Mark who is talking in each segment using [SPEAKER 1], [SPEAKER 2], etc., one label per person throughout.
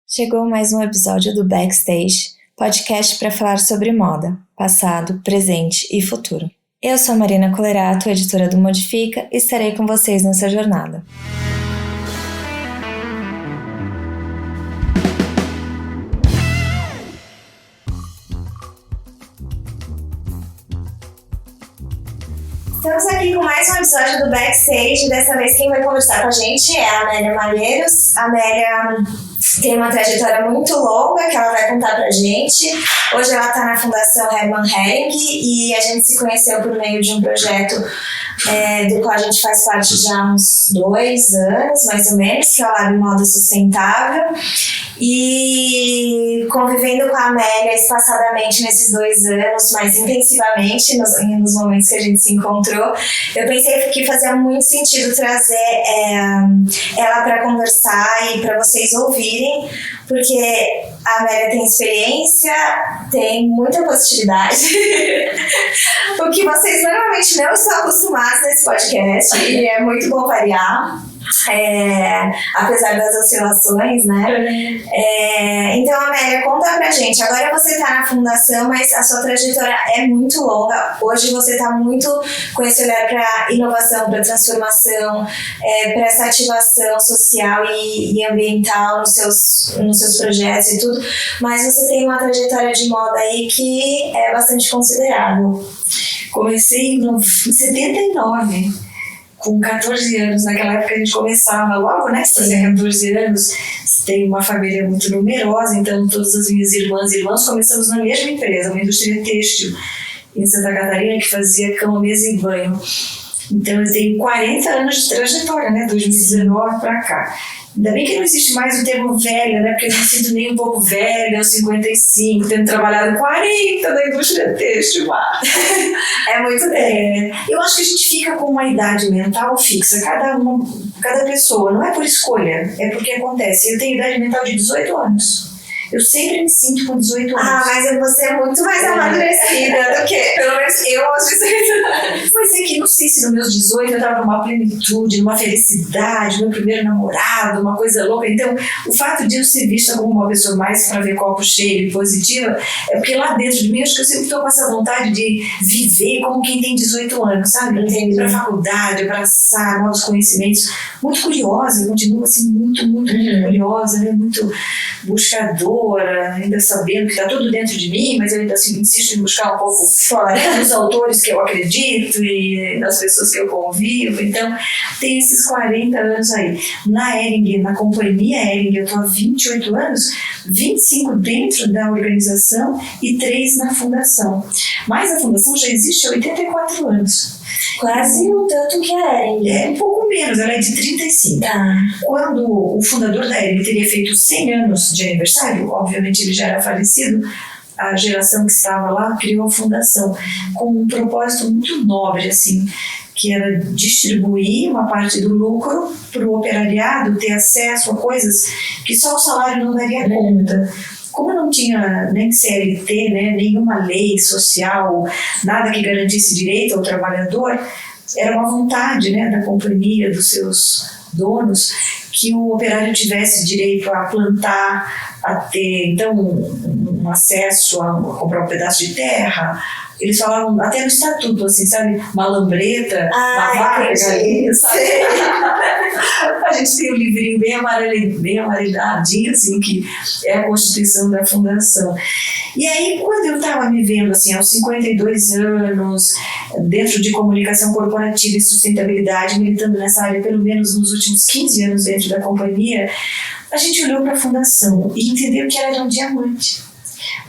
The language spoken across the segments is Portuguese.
[SPEAKER 1] Chegou mais um episódio do Backstage, podcast para falar sobre moda, passado, presente e futuro. Eu sou a Marina Colerato, editora do Modifica, e estarei com vocês nessa jornada. Estamos aqui com mais um episódio do Backstage. Dessa vez quem vai conversar com a gente é a Amélia Malheiros. A Amélia tem uma trajetória muito longa que ela vai contar pra gente. Hoje ela está na Fundação Hermann Hering e a gente se conheceu por meio de um projeto do qual a gente faz parte já há uns 2 anos, mais ou menos, que é o Lab Moda Sustentável. E convivendo com a Amélia espaçadamente nesses 2 anos, mais intensivamente nos momentos que a gente se encontrou, eu pensei que fazia muito sentido trazer ela para conversar e para vocês ouvirem, porque a Amélia tem experiência, tem muita positividade, o que vocês normalmente não estão acostumados nesse podcast, e é muito bom variar. Apesar das oscilações, né? Então, Amélia, conta pra gente. Agora você está na fundação, mas a sua trajetória é muito longa. Hoje você está muito com esse olhar para inovação, para transformação, para essa ativação social e ambiental nos seus projetos e tudo. Mas você tem uma trajetória de moda aí que é bastante considerável.
[SPEAKER 2] Comecei em 79. Com 14 anos, naquela época a gente começava logo, né? Se fazia 14 anos, tem uma família muito numerosa, então todas as minhas irmãs começamos na mesma empresa, uma indústria têxtil em Santa Catarina que fazia cama, mesa e banho. Então eu tenho 40 anos de trajetória, né? 2019 para cá. Ainda bem que não existe mais o termo velha, né? Porque eu não me sinto nem um pouco velha, aos 55, tendo trabalhado 40 na indústria têxtil.
[SPEAKER 1] É muito bem.
[SPEAKER 2] Eu acho que a gente fica com uma idade mental fixa, cada pessoa, não é por escolha, é porque acontece. Eu tenho idade mental de 18 anos. Eu sempre me sinto com 18 anos.
[SPEAKER 1] Ah, mas você é muito mais amadurecida do que, pelo menos eu aos 18 anos.
[SPEAKER 2] Pois é que não sei se nos meus 18 eu estava numa plenitude, numa felicidade, meu primeiro namorado, uma coisa louca. Então, o fato de eu ser vista como uma pessoa mais para ver copo cheio e positiva, é porque lá dentro de mim, acho que eu sempre estou com essa vontade de viver como quem tem 18 anos, sabe? Ir para a faculdade, abraçar novos conhecimentos. Muito curiosa, eu continuo assim, muito curiosa, né? Muito buscadora, ainda sabendo que está tudo dentro de mim, mas eu ainda assim, insisto em buscar um pouco fora dos autores que eu acredito e das pessoas que eu convivo. Então, tem esses 40 anos aí. Na Hering, na companhia Hering, eu estou há 28 anos, 25 dentro da organização e 3 na fundação. Mas a fundação já existe há 84 anos.
[SPEAKER 1] Quase o tanto que a Hering.
[SPEAKER 2] É um pouco menos, ela é de 35. Quando o fundador da Hering teria feito 100 anos de aniversário, obviamente ele já era falecido, a geração que estava lá criou a fundação com um propósito muito nobre, assim, que era distribuir uma parte do lucro para o operariado ter acesso a coisas que só o salário não daria conta. Como não tinha nem CLT, né, nenhuma lei social, nada que garantisse direito ao trabalhador, era uma vontade, né, da companhia, dos seus donos, que o operário tivesse direito a plantar, a ter, então, um acesso a comprar um pedaço de terra. Eles falavam até no estatuto, assim, sabe? Uma lambreta, uma vaca, sabe? A gente tem um livrinho bem amareladinho, assim, que é a Constituição da Fundação. E aí, quando eu estava me vendo, assim, aos 52 anos, dentro de comunicação corporativa e sustentabilidade, militando nessa área pelo menos nos últimos 15 anos dentro da companhia, a gente olhou para a Fundação e entendeu que ela era um diamante.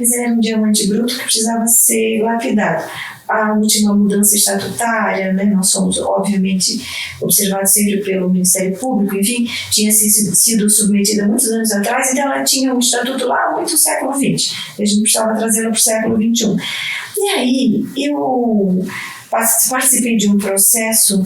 [SPEAKER 2] Mas era um diamante bruto que precisava ser lapidado. A última mudança estatutária, né, nós somos obviamente observados sempre pelo Ministério Público, enfim, tinha sido submetida muitos anos atrás, então ela tinha um estatuto lá muito do século XX, a gente precisava trazê-la para o século XXI. E aí eu participei de um processo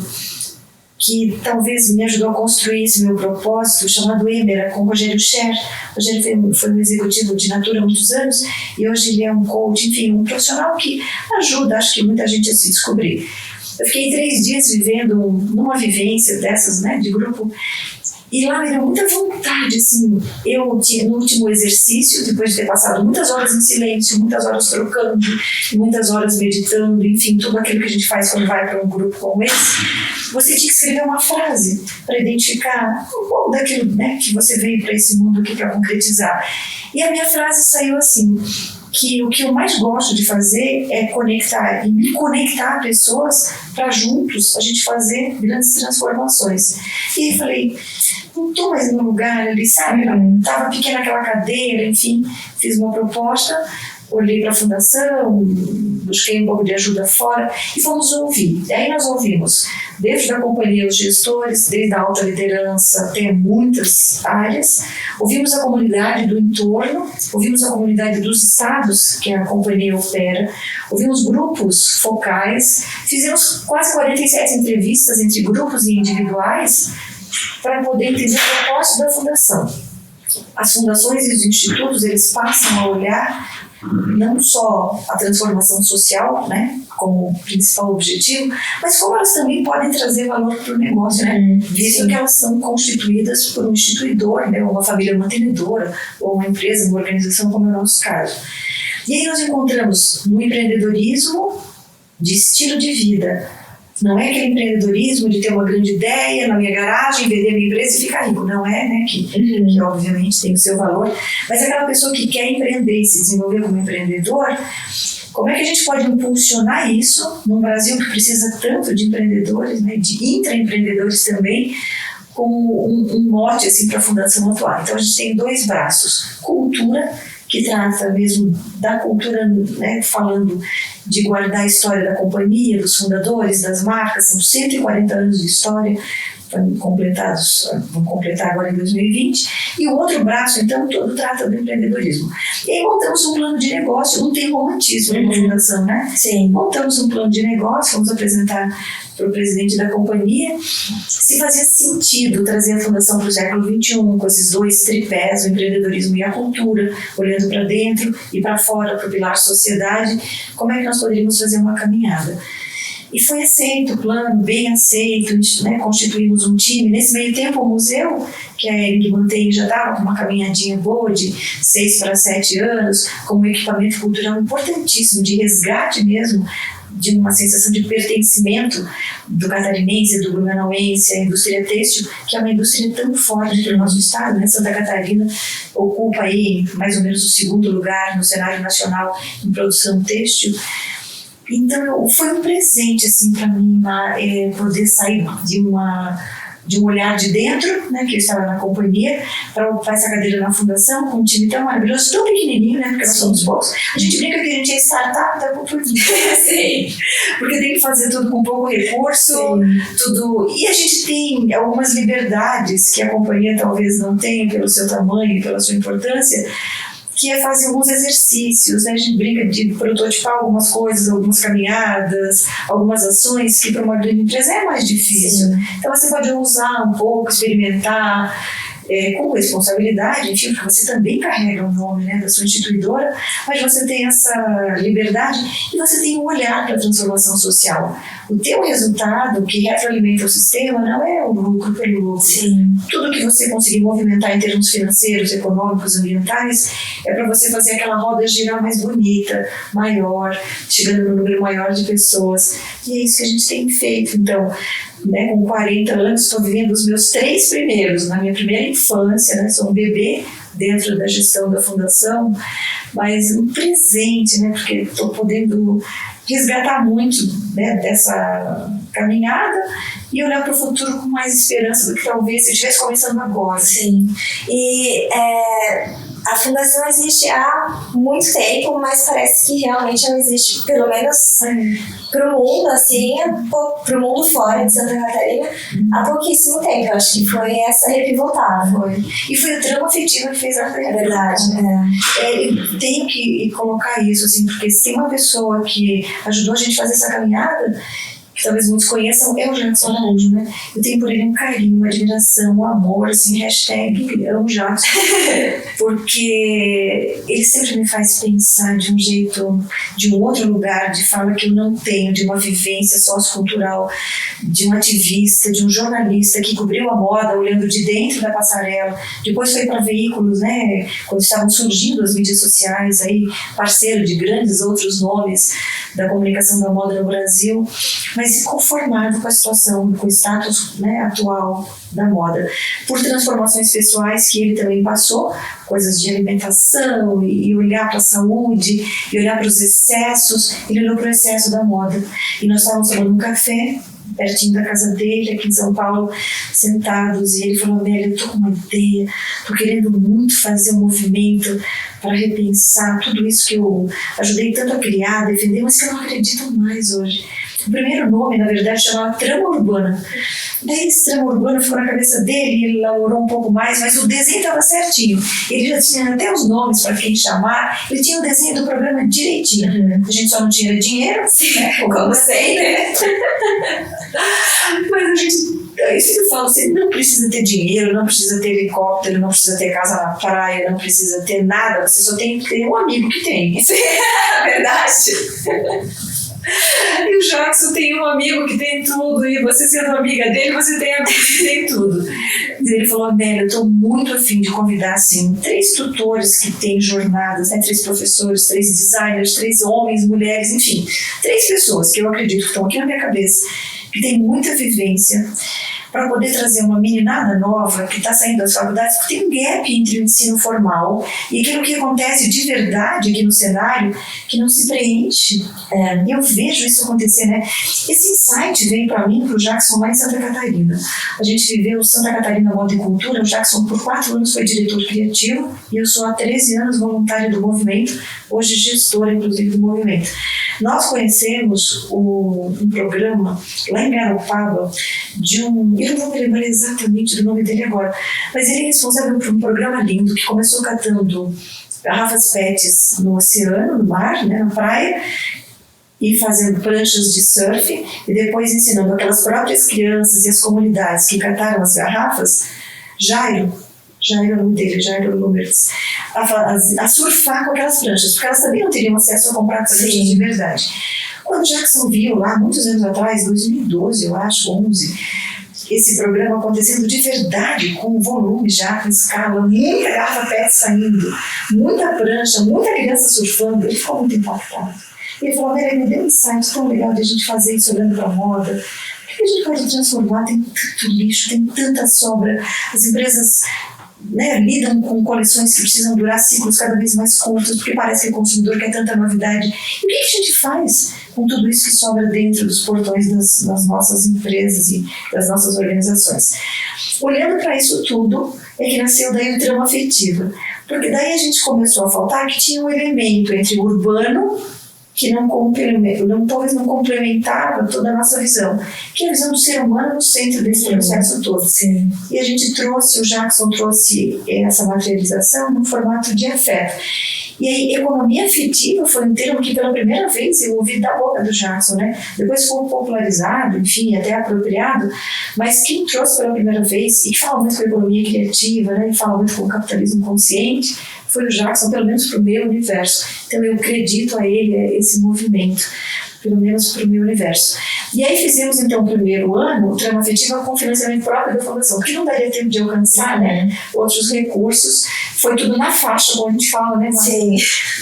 [SPEAKER 2] que talvez me ajudou a construir esse meu propósito, chamado Emera, com o Rogério Scher. O Rogério foi um executivo de Natura há muitos anos e hoje ele é um coach, enfim, um profissional que ajuda, acho que muita gente a se descobrir. Eu fiquei 3 dias vivendo numa vivência dessas, né, de grupo, E lá me deu muita vontade, assim, eu tinha no último exercício, depois de ter passado muitas horas em silêncio, muitas horas trocando, muitas horas meditando, enfim, tudo aquilo que a gente faz quando vai para um grupo como esse, você tinha que escrever uma frase para identificar um pouco daquilo, né, que você veio para esse mundo aqui para concretizar. E a minha frase saiu assim, que o que eu mais gosto de fazer é conectar e me conectar a pessoas para juntos a gente fazer grandes transformações. E aí falei, não estou mais no lugar ali, sabe? Estava pequena aquela cadeira, enfim, fiz uma proposta, olhei para a fundação, busquei um pouco de ajuda fora e fomos ouvir. E aí nós ouvimos, desde da companhia, os gestores, desde a alta liderança até muitas áreas, ouvimos a comunidade do entorno, ouvimos a comunidade dos estados que a companhia opera, ouvimos grupos focais, fizemos quase 47 entrevistas entre grupos e individuais para poder entender o propósito da fundação. As fundações e os institutos, eles passam a olhar não só a transformação social, né, como principal objetivo, mas como elas também podem trazer valor para o negócio, né, visto que elas são constituídas por um instituidor, né, uma família mantenedora, ou uma empresa, uma organização, como é o nosso caso. E aí nós encontramos no empreendedorismo de estilo de vida. Não é aquele empreendedorismo de ter uma grande ideia na minha garagem, vender minha empresa e ficar rico. Não é, né? Que obviamente tem o seu valor. Mas é aquela pessoa que quer empreender e se desenvolver como empreendedor. Como é que a gente pode impulsionar isso num Brasil que precisa tanto de empreendedores, né? De intraempreendedores também, como um mote assim, para a Fundação atuar. Então a gente tem 2 braços. Cultura, que trata mesmo da cultura, né, falando de guardar a história da companhia, dos fundadores, das marcas, são 140 anos de história, vão completar agora em 2020, e o outro braço, então, todo trata do empreendedorismo. E aí montamos um plano de negócio, não tem romantismo na fundação, né?
[SPEAKER 1] Sim.
[SPEAKER 2] Montamos um plano de negócio, vamos apresentar para o presidente da companhia, se fazia sentido trazer a fundação para o século XXI, com esses 2 tripés, o empreendedorismo e a cultura, olhando para dentro e para fora, para o pilar sociedade, como é que nós poderíamos fazer uma caminhada. E foi aceito o plano, bem aceito, né, constituímos um time. Nesse meio tempo, o museu, que a Ering mantém, já estava com uma caminhadinha boa de 6 para 7 anos, com um equipamento cultural importantíssimo, de resgate mesmo, de uma sensação de pertencimento do catarinense, do blumenauense, à indústria têxtil, que é uma indústria tão forte para o nosso estado, né? Santa Catarina ocupa aí mais ou menos o 2º lugar no cenário nacional em produção têxtil. Então foi um presente assim para mim poder sair de um olhar de dentro, né, que eu estava na companhia, para ocupar essa cadeira na fundação com um time tão maravilhoso, tão pequenininho, né, porque nós somos poucos. A gente brinca que a gente é startup da cultura, porque tem que fazer tudo com pouco recurso, tudo. E a gente tem algumas liberdades que a companhia talvez não tenha pelo seu tamanho e pela sua importância, que é fazer alguns exercícios, né? A gente brinca de prototipar algumas coisas, algumas caminhadas, algumas ações que para uma grande empresa é mais difícil. Sim. Então você pode usar um pouco, experimentar, com responsabilidade, enfim, porque você também carrega o nome, né, da sua instituidora, mas você tem essa liberdade e você tem um olhar para a transformação social. O teu resultado, que retroalimenta o sistema, não é o lucro pelo lucro.
[SPEAKER 1] Sim.
[SPEAKER 2] Tudo que você conseguir movimentar em termos financeiros, econômicos, ambientais, é para você fazer aquela roda girar mais bonita, maior, chegando no número maior de pessoas. E é isso que a gente tem feito. Então, né, com 40 anos, estou vivendo os meus 3 primeiros, na minha primeira infância, né, sou um bebê dentro da gestão da fundação, mas um presente, né, porque estou podendo resgatar muito, né, dessa caminhada e olhar para o futuro com mais esperança do que talvez se eu estivesse começando agora.
[SPEAKER 1] Sim. E a fundação existe há muito tempo, mas parece que realmente ela existe, pelo menos para o mundo, assim, para o mundo fora de Santa Catarina, há pouquíssimo tempo. Eu acho que foi essa repivotada.
[SPEAKER 2] E foi o trama afetiva que fez a
[SPEAKER 1] É verdade.
[SPEAKER 2] Eu tenho que colocar isso, assim, porque se tem uma pessoa que ajudou a gente a fazer essa caminhada, que talvez muitos conheçam, é o Jackson Araújo, né? Eu tenho por ele um carinho, uma admiração, um amor, assim, hashtag amo Jackson, porque ele sempre me faz pensar de um jeito, de um outro lugar de fala que eu não tenho, de uma vivência sociocultural, de um ativista, de um jornalista que cobriu a moda olhando de dentro da passarela, depois foi para veículos, né, quando estavam surgindo as mídias sociais, aí parceiro de grandes outros nomes da comunicação da moda no Brasil, mas conformado com a situação, com o status, né, atual da moda, por transformações pessoais que ele também passou, coisas de alimentação e olhar para a saúde e olhar para os excessos. Ele olhou para o excesso da moda e nós estávamos tomando um café pertinho da casa dele, aqui em São Paulo, sentados, e ele falou: Amélia, eu tô com uma ideia, tô querendo muito fazer um movimento para repensar tudo isso que eu ajudei tanto a criar, defender, mas que eu não acredito mais hoje. O primeiro nome, na verdade, chamava Trama Urbana. Daí esse Trama Urbana ficou na cabeça dele, ele elaborou um pouco mais, mas o desenho estava certinho. Ele já tinha até os nomes para quem chamar, ele tinha o desenho do programa direitinho. A gente só não tinha dinheiro, né? Como sempre. Mas a gente... É isso que eu falo, você não precisa ter dinheiro, não precisa ter helicóptero, não precisa ter casa na praia, não precisa ter nada, você só tem que ter um amigo que tem. Isso é verdade. E o Jackson tem um amigo que tem tudo, e você sendo amiga dele, você tem amigos que tem tudo. E ele falou: Amélia, eu estou muito afim de convidar assim 3 tutores que têm jornadas, né? 3 professores, 3 designers, 3 homens, mulheres, enfim, 3 pessoas que eu acredito que estão aqui na minha cabeça, que tem muita vivência, para poder trazer uma meninada nova que está saindo das faculdades, porque tem um gap entre o ensino formal e aquilo que acontece de verdade aqui no cenário, que não se preenche. Eu vejo isso acontecer, né? Esse insight veio para mim, para o Jackson, lá em Santa Catarina. A gente viveu Santa Catarina Moda e Cultura. O Jackson, por 4 anos, foi diretor criativo, e eu sou há 13 anos voluntária do movimento, hoje gestora, inclusive, do movimento. Nós conhecemos um programa lá em Garopaba de um... Eu não vou me lembrar exatamente do nome dele agora, mas ele é responsável por um programa lindo que começou catando garrafas PETs no oceano, no mar, né, na praia, e fazendo pranchas de surf, e depois ensinando aquelas próprias crianças e as comunidades que cataram as garrafas, Jairo é o nome dele, Jairo Lumertz, a surfar com aquelas pranchas, porque elas também não teriam acesso a comprar pranchas de verdade. Quando Jackson viu lá, muitos anos atrás, 2012, eu acho, 11, esse programa acontecendo de verdade, com volume já, com escala, muita garrafa PET saindo, muita prancha, muita criança surfando, ele ficou muito impactado. Ele falou: Amélia, me deu um insight tão legal de a gente fazer isso olhando para a moda. O que a gente pode transformar? Tem tanto lixo, tem tanta sobra. As empresas, né, lidam com coleções que precisam durar ciclos cada vez mais curtos, porque parece que o consumidor quer tanta novidade. E o que a gente faz com tudo isso que sobra dentro dos portões das nossas empresas e das nossas organizações? Olhando para isso tudo, é que nasceu daí o Trama Afetiva. Porque daí a gente começou a faltar que tinha um elemento entre o urbano, que talvez não complementava toda a nossa visão, que é a visão do ser humano no centro desse processo todo.
[SPEAKER 1] Sim.
[SPEAKER 2] E a gente trouxe, o Jackson trouxe essa materialização no formato de afeto. E aí, economia afetiva foi um termo que pela primeira vez eu ouvi da boca do Jackson, né? Depois foi popularizado, enfim, até apropriado, mas quem trouxe pela primeira vez, e que fala muito com a economia criativa, né? E fala muito com o capitalismo consciente, foi o Jackson, pelo menos para o meu universo. Então eu acredito a ele, a esse movimento, pelo menos para o meu universo. E aí fizemos então o primeiro ano o Trama Afetiva com financiamento próprio da Fundação, que não daria tempo de alcançar, né, outros recursos. Foi tudo na faixa, como a gente fala, né, Marcia?
[SPEAKER 1] Sim.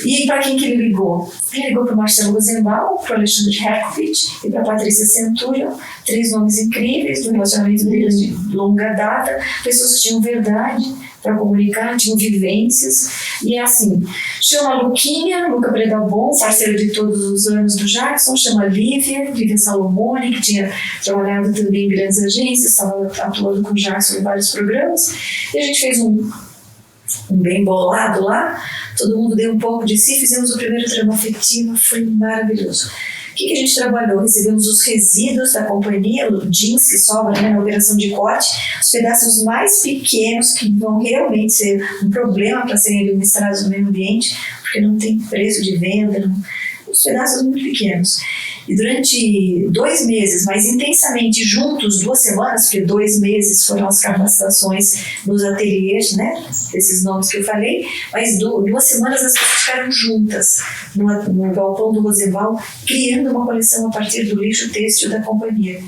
[SPEAKER 2] E para quem que ele ligou? Ele ligou para o Marcelo Rosenbaum, para o Alexandre Herkovich e para a Patrícia Centurion, 3 nomes incríveis do relacionamento deles de longa data, pessoas que tinham verdade para comunicar, tinham vivências, e é assim, chama a Luquinha, Luca Predalbon, parceira de todos os anos do Jackson, chama a Lívia Salomone, que tinha trabalhado também em grandes agências, estava atuando com o Jackson em vários programas, e a gente fez um bem bolado lá, todo mundo deu um pouco de si, fizemos o primeiro Trama Afetiva, foi maravilhoso. O que a gente trabalhou? Recebemos os resíduos da companhia, o jeans que sobra, né, na operação de corte, os pedaços mais pequenos que vão realmente ser um problema para serem administrados no meio ambiente, porque não tem preço de venda, os pedaços muito pequenos. E durante 2 meses, mais intensamente juntos, 2 semanas, porque 2 meses foram as capacitações nos ateliês, né? Esses nomes que eu falei, mas 2 semanas as pessoas ficaram juntas no galpão do Rosenval, criando uma coleção a partir do lixo têxtil da companhia.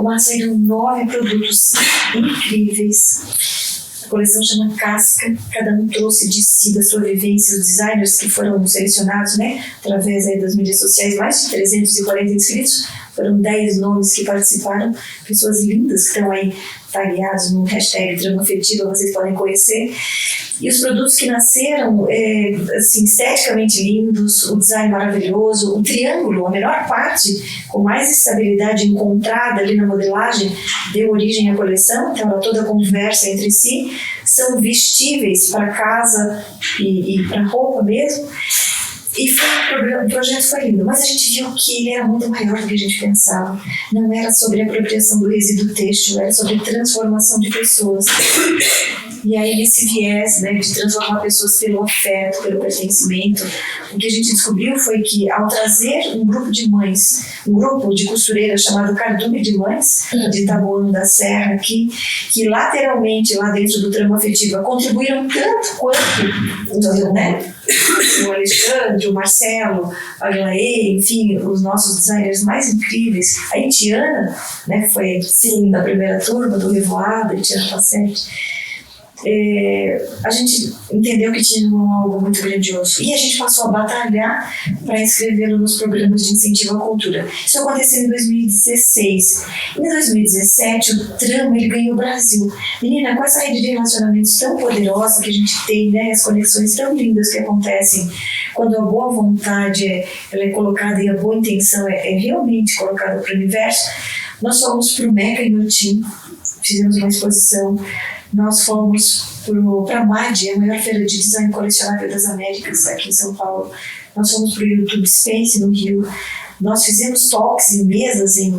[SPEAKER 2] Lá saíram 9 produtos incríveis. A coleção chama Casca, cada um trouxe de si, da sua vivência, os designers que foram selecionados, né, através aí das mídias sociais, mais de 340 inscritos, foram 10 nomes que participaram, pessoas lindas que estão aí tagueados no hashtag Trama Afetiva, vocês podem conhecer. E os produtos que nasceram, assim, esteticamente lindos, o design maravilhoso, o triângulo, a melhor parte, com mais estabilidade encontrada ali na modelagem, deu origem à coleção, então ela toda conversa entre si, são vestíveis para casa e para roupa mesmo. E o projeto foi lindo, mas a gente viu que ele era muito maior do que a gente pensava. Não era sobre a apropriação do resíduo têxtil, era sobre transformação de pessoas. E aí, nesse viés, né, de transformar pessoas pelo afeto, pelo pertencimento, o que a gente descobriu foi que, ao trazer um grupo de mães, um grupo de costureiras chamado Cardume de Mães, de Taboão da Serra, aqui, que lateralmente, lá dentro do Trama Afetiva, contribuíram tanto quanto, né, o Alexandre, o Marcelo, a Glaê, enfim, os nossos designers mais incríveis, a Itiana, né, que foi, sim, da primeira turma, do Revoada, Itiana Passetti. A gente entendeu que tinha algo muito grandioso e a gente passou a batalhar para inscrevê-lo nos programas de incentivo à cultura. Isso aconteceu em 2016. Em 2017, o Trama ele ganhou o Brasil. Menina, com essa rede de relacionamentos tão poderosa que a gente tem, né, as conexões tão lindas que acontecem, quando a boa vontade ela é colocada e a boa intenção é realmente colocada para o universo, nós fomos para o Meca em Utim, fizemos uma exposição. Nós fomos para a MAD, a maior feira de design colecionável das Américas, aqui em São Paulo. Nós fomos para o YouTube Space, no Rio. Nós fizemos talks em mesas em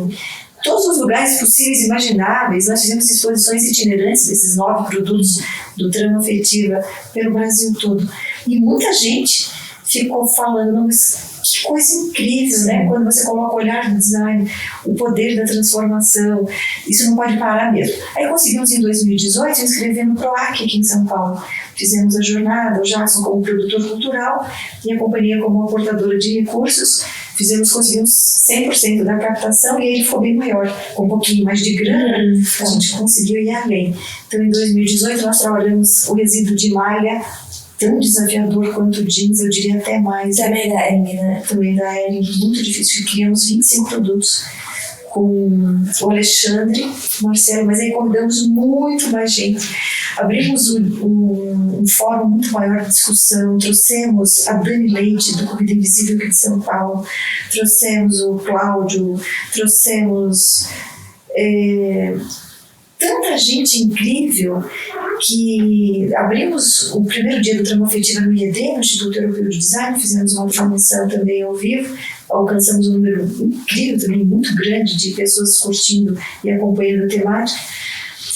[SPEAKER 2] todos os lugares possíveis e imagináveis. Nós fizemos exposições itinerantes desses 9 produtos do Trama Afetiva pelo Brasil todo. E muita gente ficou falando, mas que coisa incrível, né? Quando você coloca o olhar do design, o poder da transformação, isso não pode parar mesmo. Aí conseguimos em 2018 inscrever no PROAC aqui em São Paulo. Fizemos a jornada, o Jackson como produtor cultural e a companhia como aportadora de recursos. Conseguimos 100% da captação e ele ficou bem maior, com um pouquinho mais de grana, a gente conseguiu ir além. Então em 2018 nós trabalhamos o resíduo de malha, tão desafiador quanto o jeans, eu diria até mais.
[SPEAKER 1] Também da Ering, né?
[SPEAKER 2] Também da Ering, muito difícil. Criamos 25 produtos com o Alexandre, Marcelo, mas aí convidamos muito mais gente. Abrimos um fórum muito maior de discussão, trouxemos a Dani Leite, do Comida Invisível aqui de São Paulo, trouxemos o Cláudio, trouxemos tanta gente incrível que abrimos o primeiro dia do Trama Afetiva no IED, no Instituto Europeu de Design, fizemos uma transmissão também ao vivo, alcançamos um número incrível também, muito grande de pessoas curtindo e acompanhando a temática.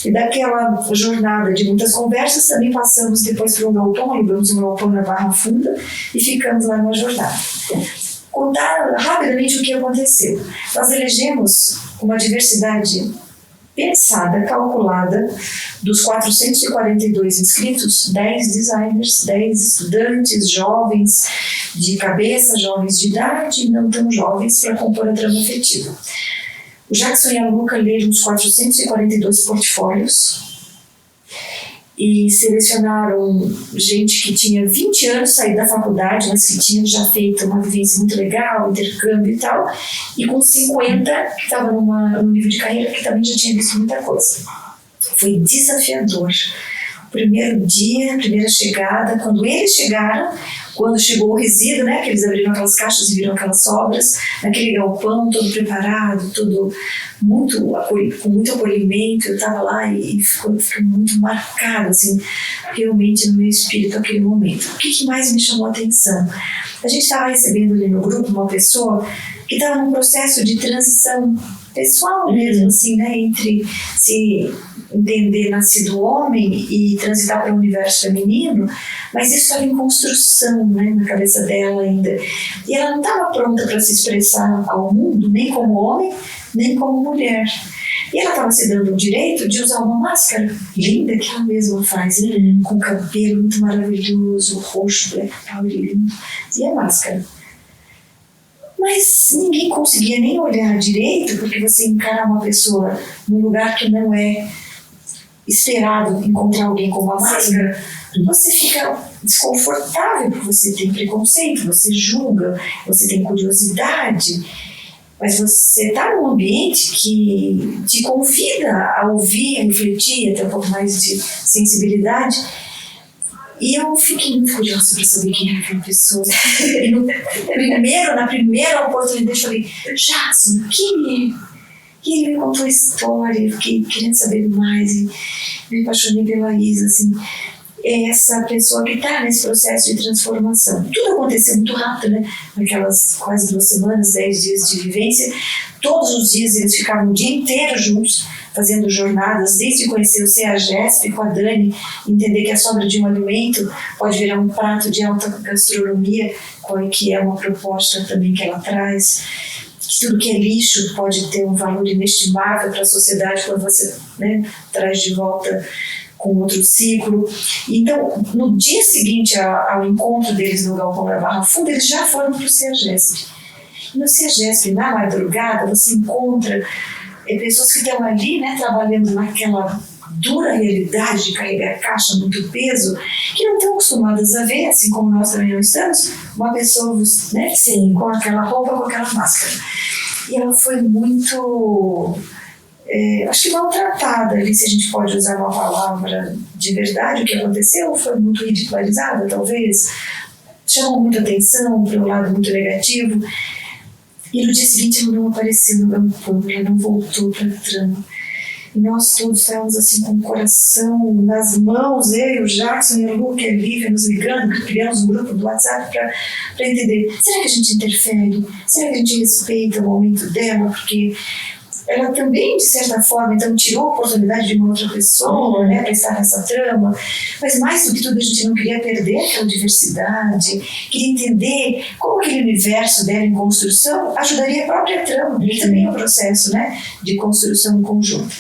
[SPEAKER 2] E daquela jornada de muitas conversas, também passamos depois para um galpão, alugamos um galpão na Barra Funda e ficamos lá numa jornada. Contar rapidamente o que aconteceu. Nós elegemos uma diversidade pensada, calculada, dos 442 inscritos, 10 designers, 10 estudantes, jovens de cabeça, jovens de idade e não tão jovens para compor a Trama Afetiva. O Jackson e a Luca leram uns 442 portfólios e selecionaram gente que tinha 20 anos, saído da faculdade, mas que tinha já feito uma vivência muito legal, intercâmbio e tal, e com 50 que estava num nível de carreira que também já tinha visto muita coisa. Foi desafiador. O primeiro dia, a primeira chegada, quando eles chegaram, quando chegou o resíduo, né, que eles abriram aquelas caixas e viram aquelas sobras, naquele galpão todo preparado, tudo com muito acolhimento, eu estava lá e ficou muito marcado, assim, realmente no meu espírito aquele momento. O que mais me chamou a atenção? A gente estava recebendo ali no grupo uma pessoa que estava num processo de transição pessoal mesmo, assim, né? Entre se entender nascido homem e transitar para o universo feminino, mas isso estava em construção, né, na cabeça dela ainda. E ela não estava pronta para se expressar ao mundo, nem como homem, nem como mulher. E ela estava se dando o direito de usar uma máscara linda que ela mesma faz, com cabelo muito maravilhoso, roxo, black power lindo, e a máscara. Mas ninguém conseguia nem olhar direito, porque você encara uma pessoa num lugar que não é esperado encontrar alguém com uma máscara, você fica desconfortável, porque você tem preconceito, você julga, você tem curiosidade, mas você está num ambiente que te convida a ouvir, a refletir, a ter um pouco mais de sensibilidade. E eu fiquei muito curiosa para saber quem era aquela pessoa. E na primeira oportunidade, eu falei, Jackson, quem é? E ele me contou a história, eu fiquei querendo saber mais, e me apaixonei pela Isa, assim. É essa pessoa que está nesse processo de transformação. Tudo aconteceu muito rápido, né? Naquelas quase 2 semanas, 10 dias de vivência. Todos os dias eles ficavam o dia inteiro juntos, fazendo jornadas, desde conhecer o CEAGESP com a Dani, entender que a sobra de um alimento pode virar um prato de alta gastronomia, que é uma proposta também que ela traz. Que tudo que é lixo pode ter um valor inestimável para a sociedade quando você, né, traz de volta com outro ciclo. Então, no dia seguinte ao encontro deles no Galpão da Barra Funda, eles já foram para o CEAGESP. E no CEAGESP, na madrugada, você encontra pessoas que estão ali, né, trabalhando naquela dura realidade de carregar caixa, muito peso, que não estão acostumadas a ver, assim como nós também não estamos, uma pessoa, né, sim, com aquela roupa, com aquela máscara. E ela foi muito, acho que maltratada ali, se a gente pode usar uma palavra de verdade, o que aconteceu, foi muito ridicularizada, talvez, chamou muita atenção para um lado muito negativo. E no dia seguinte ela não apareceu no galpão, ela não voltou para a trama. E nós todos estávamos assim com o coração nas mãos, eu, o Jackson e a Lu, que é Lívia, nos ligando, criamos um grupo do WhatsApp para entender, será que a gente interfere? Será que a gente respeita o momento dela? Porque ela também, de certa forma, então, tirou a oportunidade de uma outra pessoa, né, para estar nessa trama, mas mais do que tudo a gente não queria perder aquela diversidade, queria entender como aquele universo dela em construção ajudaria a própria trama, porque também é um processo, né, de construção em conjunto.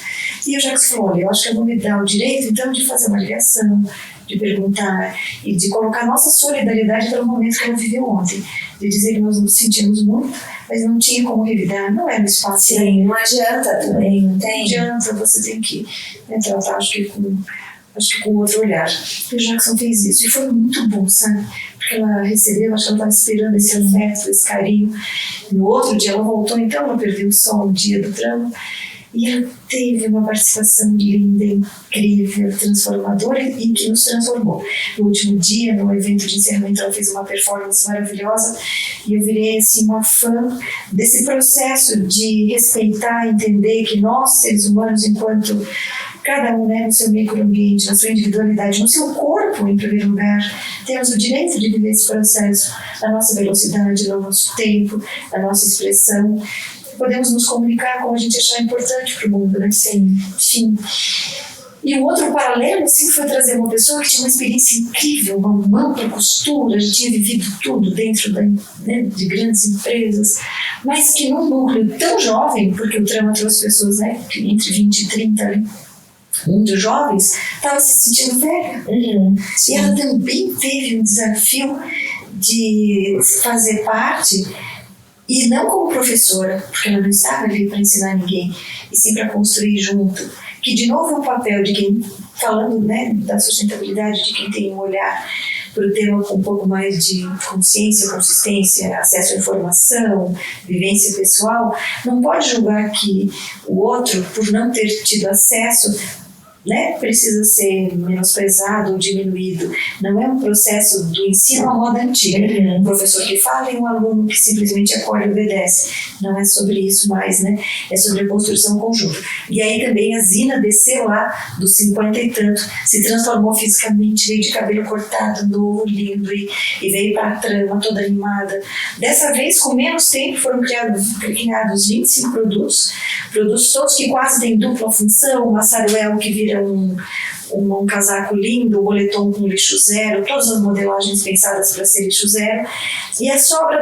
[SPEAKER 2] E o Jacques falou, olha, eu acho que eu vou me dar o direito, então, de fazer uma ligação, de perguntar e de colocar nossa solidariedade pelo momento que ela viveu ontem, de dizer que nós nos sentimos muito, mas não tinha como revidar, não é no espaço.
[SPEAKER 1] Sim, não adianta também, não tem.
[SPEAKER 2] Não adianta, você tem que tratar, acho que com outro olhar. E o Jackson fez isso, e foi muito bom, sabe? Porque ela recebeu, acho que ela estava esperando esse afeto, esse carinho. No outro dia ela voltou, então ela perdeu o sol no dia do drama. E ela teve uma participação linda, incrível, transformadora e que nos transformou. No último dia, no evento de encerramento, ela fez uma performance maravilhosa e eu virei assim, uma fã desse processo de respeitar, entender que nós, seres humanos, enquanto cada um, né, no seu microambiente, na sua individualidade, no seu corpo, em primeiro lugar, temos o direito de viver esse processo na nossa velocidade, no nosso tempo, na nossa expressão. Podemos nos comunicar como a gente achar importante para o mundo, né? Sim. Enfim. E o outro paralelo, assim, foi trazer uma pessoa que tinha uma experiência incrível, uma ampla costura, já tinha vivido tudo dentro de grandes empresas, mas que num núcleo tão jovem, porque o Trama trouxe pessoas, né, entre 20 e 30 ali, muito jovens, estava se sentindo velha. E ela também teve um desafio de fazer parte, e não como professora, porque ela não estava ali para ensinar ninguém, e sim para construir junto, que de novo é um papel de quem, falando, né, da sustentabilidade, de quem tem um olhar para o tema com um pouco mais de consciência, consistência, acesso à informação, vivência pessoal, não pode julgar que o outro, por não ter tido acesso, né, precisa ser menosprezado ou diminuído. Não é um processo do ensino à moda antiga. Um professor que fala e um aluno que simplesmente acorda e obedece. Não é sobre isso mais, né? É sobre a construção conjunta. E aí também a Zina desceu lá dos 50 e tanto, se transformou fisicamente, veio de cabelo cortado, novo, lindo, e veio para a trama toda animada. Dessa vez, com menos tempo, foram criados 25 produtos todos que quase têm dupla função, uma saruel que vira um casaco lindo, um moletom com lixo zero, todas as modelagens pensadas para ser lixo zero, e a sobra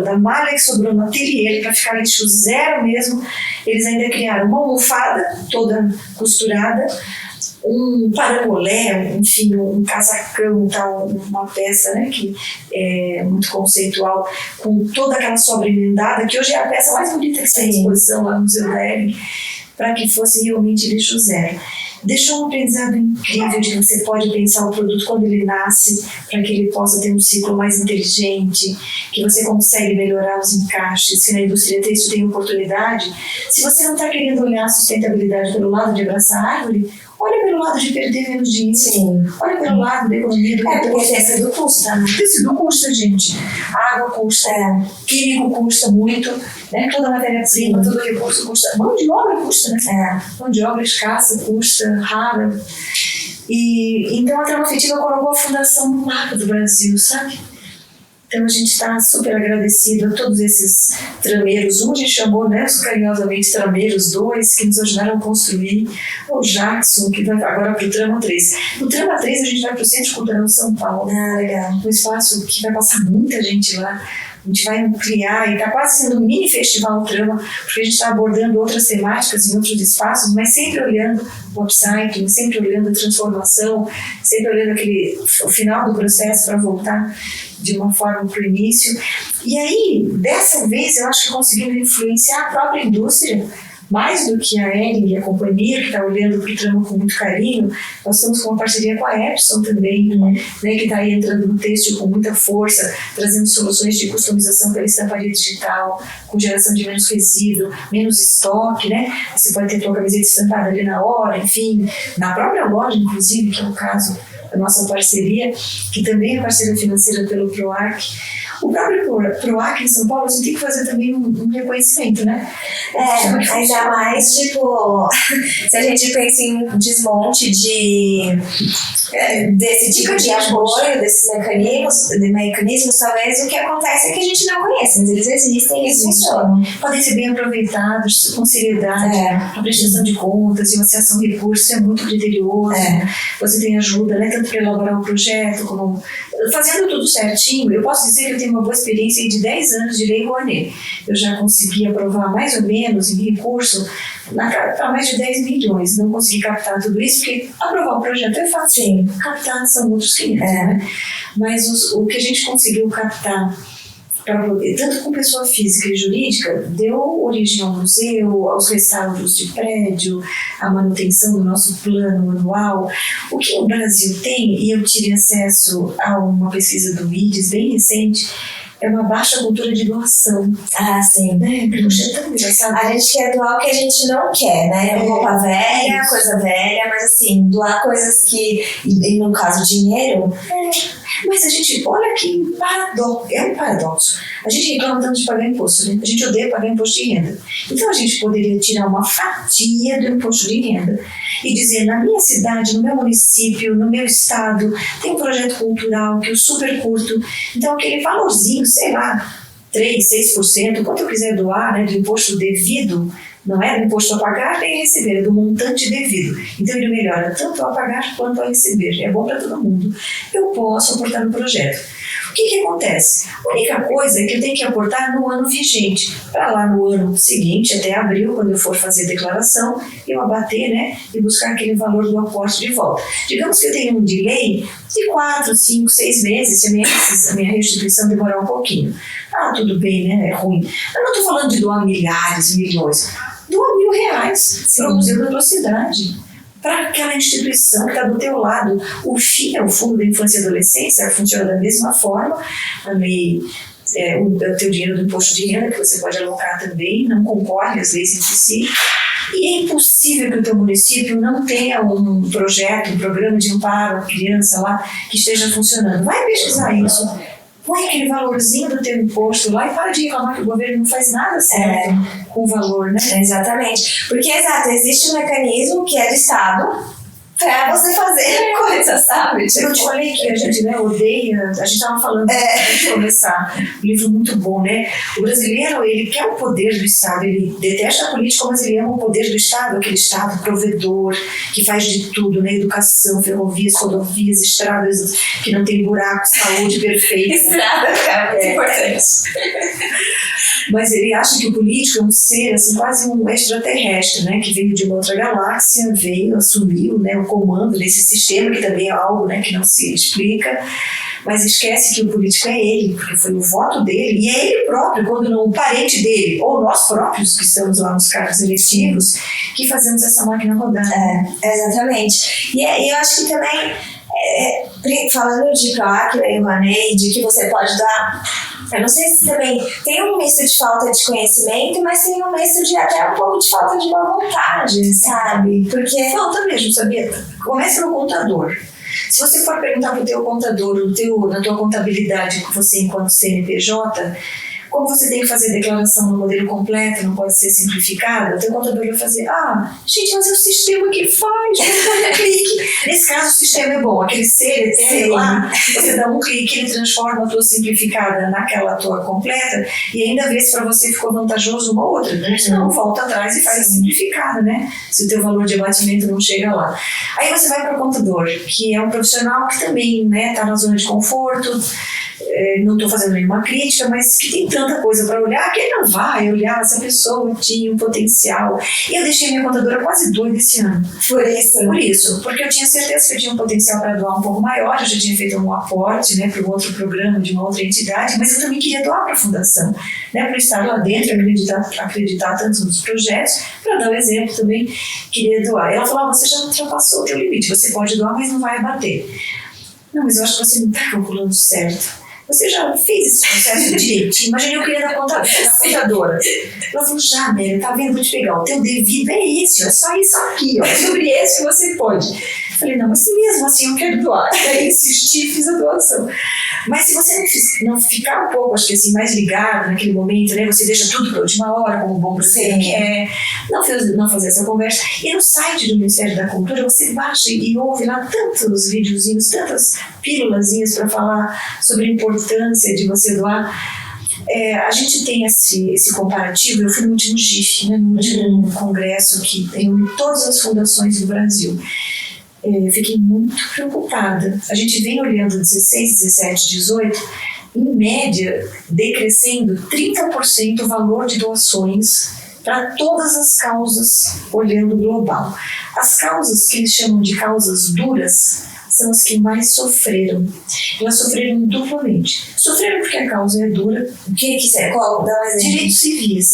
[SPEAKER 2] da malha que sobrou no ateliê para ficar lixo zero mesmo, eles ainda criaram uma almofada toda costurada, um parangolé, enfim, um casacão, tal, uma peça, né, que é muito conceitual, com toda aquela sobra emendada, que hoje é a peça mais bonita que tem à exposição lá no Museu da Hering, para que fosse realmente lixo zero. Deixou um aprendizado incrível de que você pode pensar o produto quando ele nasce, para que ele possa ter um ciclo mais inteligente, que você consegue melhorar os encaixes, que na indústria têxtil tem oportunidade. Se você não está querendo olhar a sustentabilidade pelo lado de abraçar a árvore, olha pelo lado de perder menos dinheiro.
[SPEAKER 1] Sim.
[SPEAKER 2] Olha pelo lado da economia do
[SPEAKER 1] porque tecido custa, né?
[SPEAKER 2] Tecido custa, gente. Água custa, químico custa muito, né? Toda matéria-prima, todo recurso custa. Mão de obra custa, né? Mão de obra escassa, custa, rara. E então a trama afetiva colocou a fundação no mapa do Brasil, sabe? Então a gente está super agradecido a todos esses trameiros. Um a gente chamou, né, carinhosamente trameiros, 2 que nos ajudaram a construir. O Jackson, que vai agora para o Trama 3. No Trama 3 a gente vai para o Centro Cultural de São Paulo.
[SPEAKER 1] Legal.
[SPEAKER 2] Um espaço que vai passar muita gente lá. A gente vai ampliar e está quase sendo um mini festival Trama, porque a gente está abordando outras temáticas em outros espaços, mas sempre olhando o upcycling, sempre olhando a transformação, sempre olhando o final do processo para voltar de uma forma para o início. E aí, dessa vez, eu acho que conseguimos influenciar a própria indústria, mais do que a Hering e a companhia, que está olhando para o Trama com muito carinho. Nós estamos com uma parceria com a Epson também, né, que está aí entrando no têxtil com muita força, trazendo soluções de customização pela estamparia digital, com geração de menos resíduo, menos estoque, né? Você pode ter a tua camiseta estampada ali na hora, enfim, na própria loja, inclusive, que é o caso da nossa parceria, que também é parceira financeira pelo PROAC. O próprio PROAC em São Paulo, a gente tem que fazer também um reconhecimento, né?
[SPEAKER 1] Ainda mais, tipo, se a gente pensa em desmonte desse tipo de apoio, desses mecanismos, talvez o que acontece é que a gente não conhece, mas eles existem e eles funcionam.
[SPEAKER 2] Podem ser bem aproveitados com seriedade, a prestação de contas e o acesso ao recurso é muito criterioso. Você tem ajuda, né, tanto para elaborar o projeto, como fazendo tudo certinho. Eu posso dizer que eu tenho uma boa experiência de 10 anos de Lei Rouanet. Eu já consegui aprovar mais ou menos em recurso para mais de 10 milhões. Não consegui captar tudo isso, porque aprovar o projeto é fácil. Captar são outros 500, né? Mas o que a gente conseguiu captar, tanto com pessoa física e jurídica, deu origem ao museu, aos restauros de prédio, à manutenção do nosso plano anual. O que o Brasil tem, e eu tive acesso a uma pesquisa do IDES bem recente, é uma baixa cultura de doação.
[SPEAKER 1] Sim.
[SPEAKER 2] Né? Puxa, é tão engraçado.
[SPEAKER 1] A gente quer doar o que a gente não quer, né? Roupa velha, coisa velha, mas assim, doar coisas que, e no caso, dinheiro.
[SPEAKER 2] Mas a gente, olha que é um paradoxo. A gente reclama tanto de pagar imposto, né? A gente odeia pagar imposto de renda. Então a gente poderia tirar uma fatia do imposto de renda e dizer, na minha cidade, no meu município, no meu estado, tem um projeto cultural que eu super curto, então aquele valorzinho, sei lá, 3, 6%, quanto eu quiser doar, né, do imposto devido, não é do imposto a pagar nem a receber, é do montante devido. Então ele melhora tanto a pagar quanto a receber. É bom para todo mundo. Eu posso aportar no projeto. O que acontece? A única coisa é que eu tenho que aportar no ano vigente. Para lá no ano seguinte, até abril, quando eu for fazer a declaração, eu abater, né, e buscar aquele valor do aporte de volta. Digamos que eu tenho um delay de 4, 5, 6 meses, se a minha restituição demorar um pouquinho. Tudo bem, né? É ruim. Eu não estou falando de doar milhares, milhões. Doa R$1.000 para o museu da tua cidade, para aquela instituição que está do teu lado. O FIA, o Fundo da Infância e Adolescência, funciona da mesma forma. A lei, o teu dinheiro do imposto de renda, que você pode alocar também, não concorre às leis entre si. E é impossível que o teu município não tenha um projeto, um programa de amparo à criança lá que esteja funcionando. Vai pesquisar isso. Põe aquele valorzinho do teu imposto lá e para de reclamar que o governo não faz nada certo com o valor, né?
[SPEAKER 1] Exatamente. Porque, existe um mecanismo que é do Estado pra você fazer coisa, sabe?
[SPEAKER 2] Eu te falei que a gente odeia, a gente estava falando antes de começar, um livro muito bom, né? O brasileiro, ele quer o poder do Estado, ele detesta a política, mas ele ama o poder do Estado, aquele Estado provedor, que faz de tudo, né? Educação, ferrovias, rodovias, estradas que não tem buraco, saúde perfeita.
[SPEAKER 1] Estrada, é muito importante.
[SPEAKER 2] Mas ele acha que o político é um ser, assim, quase um extraterrestre, né? Que veio de uma outra galáxia, assumiu, né, o comando desse sistema, que também é algo, né, que não se explica, mas esquece que o político é ele, porque foi o voto dele, e é ele próprio, quando não o parente dele, ou nós próprios, que estamos lá nos cargos eletivos, que fazemos essa máquina rodar.
[SPEAKER 1] Exatamente. E eu acho que também, falando de PROAC, Rouanet, de que você pode dar, eu não sei se também tem um misto de falta de conhecimento, mas tem um misto de até um pouco de falta de boa vontade, sabe? Porque
[SPEAKER 2] falta mesmo, sabia? Começa no contador. Se você for perguntar para o teu contador, na tua contabilidade, que você enquanto CNPJ, como você tem que fazer a declaração no modelo completo, não pode ser simplificada, o teu contador vai fazer, gente, mas é o sistema que faz, clique. Nesse caso, o sistema é bom, aquele CLT lá, você dá um clique, ele transforma a tua simplificada naquela tua completa e ainda vê se para você ficou vantajoso uma ou outra. Não, volta atrás e faz a simplificada, né? Se o teu valor de abatimento não chega lá. Aí você vai para o contador, que é um profissional que também, né, tá na zona de conforto, não estou fazendo nenhuma crítica, mas que tem tanta coisa para olhar que ele não vai olhar se a pessoa tinha um potencial. E eu deixei minha contadora quase doida esse ano. Por isso, porque eu tinha certeza que eu tinha um potencial para doar um pouco maior, eu já tinha feito um aporte, né, para um outro programa de uma outra entidade, mas eu também queria doar para a fundação, né, para estar lá dentro, acreditar tanto nos projetos, para dar um exemplo também, queria doar. Ela falou, você já ultrapassou o teu limite, você pode doar, mas não vai abater. Não, mas eu acho que você não está calculando certo. Você já fez esse processo direitinho? Imagina, eu queria dar contadora. Ela falou, já, Nélia, tá vendo? Vou te pegar. O teu devido é esse, é só isso aqui, é sobre esse que você pode. Eu falei, não, mas mesmo assim eu quero doar. Daí insisti e fiz a doação. Mas se você não ficar um pouco, acho que assim, mais ligado naquele momento, né? Você deixa tudo para a última hora, como bom brasileiro que é, não fazer essa conversa. E no site do Ministério da Cultura, você baixa e ouve lá tantos videozinhos, tantas pílulazinhas para falar sobre a importância de você doar. A gente tem esse comparativo. Eu fui no último GIF, né, no último congresso que reúne todas as fundações do Brasil. Eu fiquei muito preocupada. A gente vem olhando 16, 17, 18, em média, decrescendo 30% o valor de doações para todas as causas, olhando global. As causas que eles chamam de causas duras são as que mais sofreram. Elas sofreram duplamente. Sofreram porque a causa é dura.
[SPEAKER 1] O que é? Qual? Dá mais
[SPEAKER 2] direitos civis.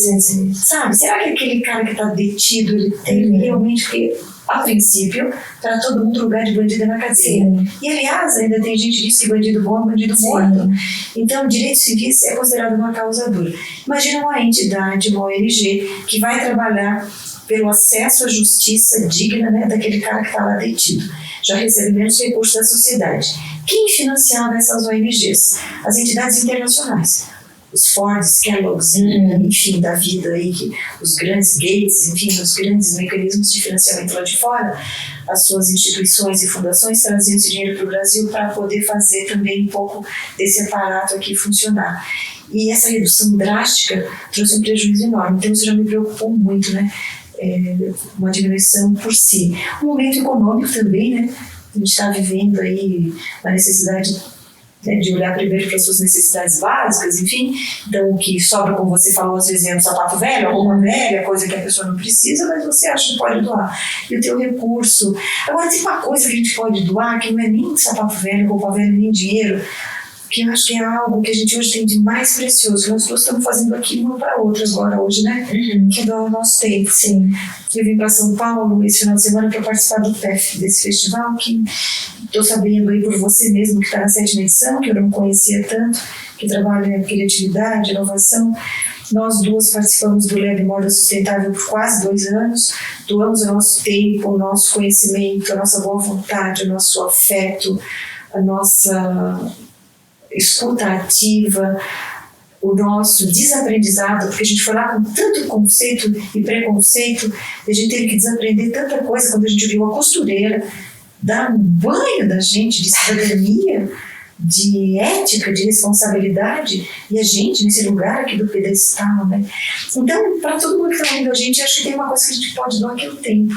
[SPEAKER 2] Sabe? Será que aquele cara que está detido, ele tem realmente que, a princípio, para todo mundo lugar de bandido é na cadeia? Sim. E, aliás, ainda tem gente que diz que bandido bom é bandido morto. Então, direitos civis é considerado uma causa dura. Imagina uma entidade, uma ONG, que vai trabalhar pelo acesso à justiça digna, né, daquele cara que está lá detido. Já recebe menos recursos da sociedade. Quem financiava essas ONGs? As entidades internacionais. Os Fords, Kellogg's, enfim, da vida aí, os grandes Gates, enfim, os grandes mecanismos de financiamento lá de fora, as suas instituições e fundações traziam esse dinheiro para o Brasil para poder fazer também um pouco desse aparato aqui funcionar. E essa redução drástica trouxe um prejuízo enorme, então isso já me preocupou muito, né? Uma diminuição por si. Um momento econômico também, né? A gente está vivendo aí uma necessidade, né, de olhar primeiro para as suas necessidades básicas, enfim. Então, o que sobra, como você falou, às vezes é um sapato velho, roupa velha, coisa que a pessoa não precisa, mas você acha que pode doar. E o teu recurso. Agora, tem uma coisa que a gente pode doar, que não é nem sapato velho, roupa velha, nem dinheiro, que eu acho que é algo que a gente hoje tem de mais precioso. Nós todos estamos fazendo aqui uma para outra agora, hoje, né? Que é do nosso tempo.
[SPEAKER 1] Sim.
[SPEAKER 2] Eu vim para São Paulo esse final de semana para participar do PEF, desse festival, que estou sabendo aí por você mesmo que está na 7ª edição, que eu não conhecia tanto, que trabalha em criatividade, inovação. Nós duas participamos do Lab Moda Sustentável por quase 2 anos, doamos o nosso tempo, o nosso conhecimento, a nossa boa vontade, o nosso afeto, a nossa escuta ativa, o nosso desaprendizado, porque a gente foi lá com tanto conceito e preconceito, e a gente teve que desaprender tanta coisa quando a gente viu a costureira dar um banho da gente de cidadania, de ética, de responsabilidade, e a gente nesse lugar aqui do pedestal, né? Então, para todo mundo que está ouvindo a gente, acho que tem uma coisa que a gente pode doar, que é o tempo.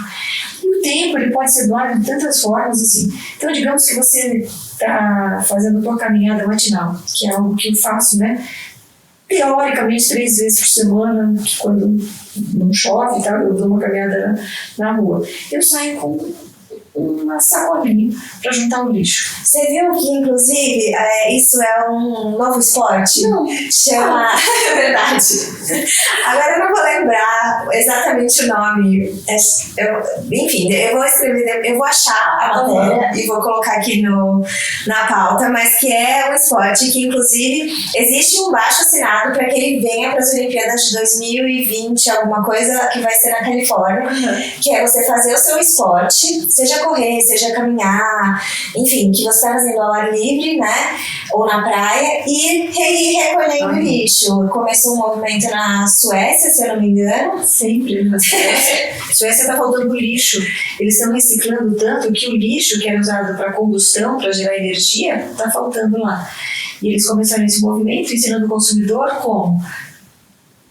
[SPEAKER 2] E o tempo, ele pode ser doado de tantas formas, assim. Então, digamos que você está fazendo a tua caminhada matinal, que é algo que eu faço, né? Teoricamente 3 vezes por semana, que quando não chove, tá? Eu dou uma caminhada na rua. Eu saio com uma sacolinha para juntar o lixo.
[SPEAKER 1] Você viu que, inclusive, isso é um novo esporte?
[SPEAKER 2] Não.
[SPEAKER 1] Chama... É verdade. Agora eu não vou lembrar exatamente o nome. Enfim, eu vou escrever, eu vou achar a matéria e vou colocar aqui na pauta, mas que é um esporte que, inclusive, existe um baixo assinado para que ele venha para as Olimpíadas de 2020, alguma coisa que vai ser na Califórnia, que é você fazer o seu esporte, seja correr, seja caminhar, enfim, que você está fazendo ao ar livre, né, ou na praia, e ir recolhendo lixo. Começou um movimento na Suécia, se eu não me engano.
[SPEAKER 2] Sempre na Suécia. Suécia está faltando lixo. Eles estão reciclando tanto que o lixo que era usado para combustão, para gerar energia, está faltando lá. E eles começaram esse movimento ensinando o consumidor como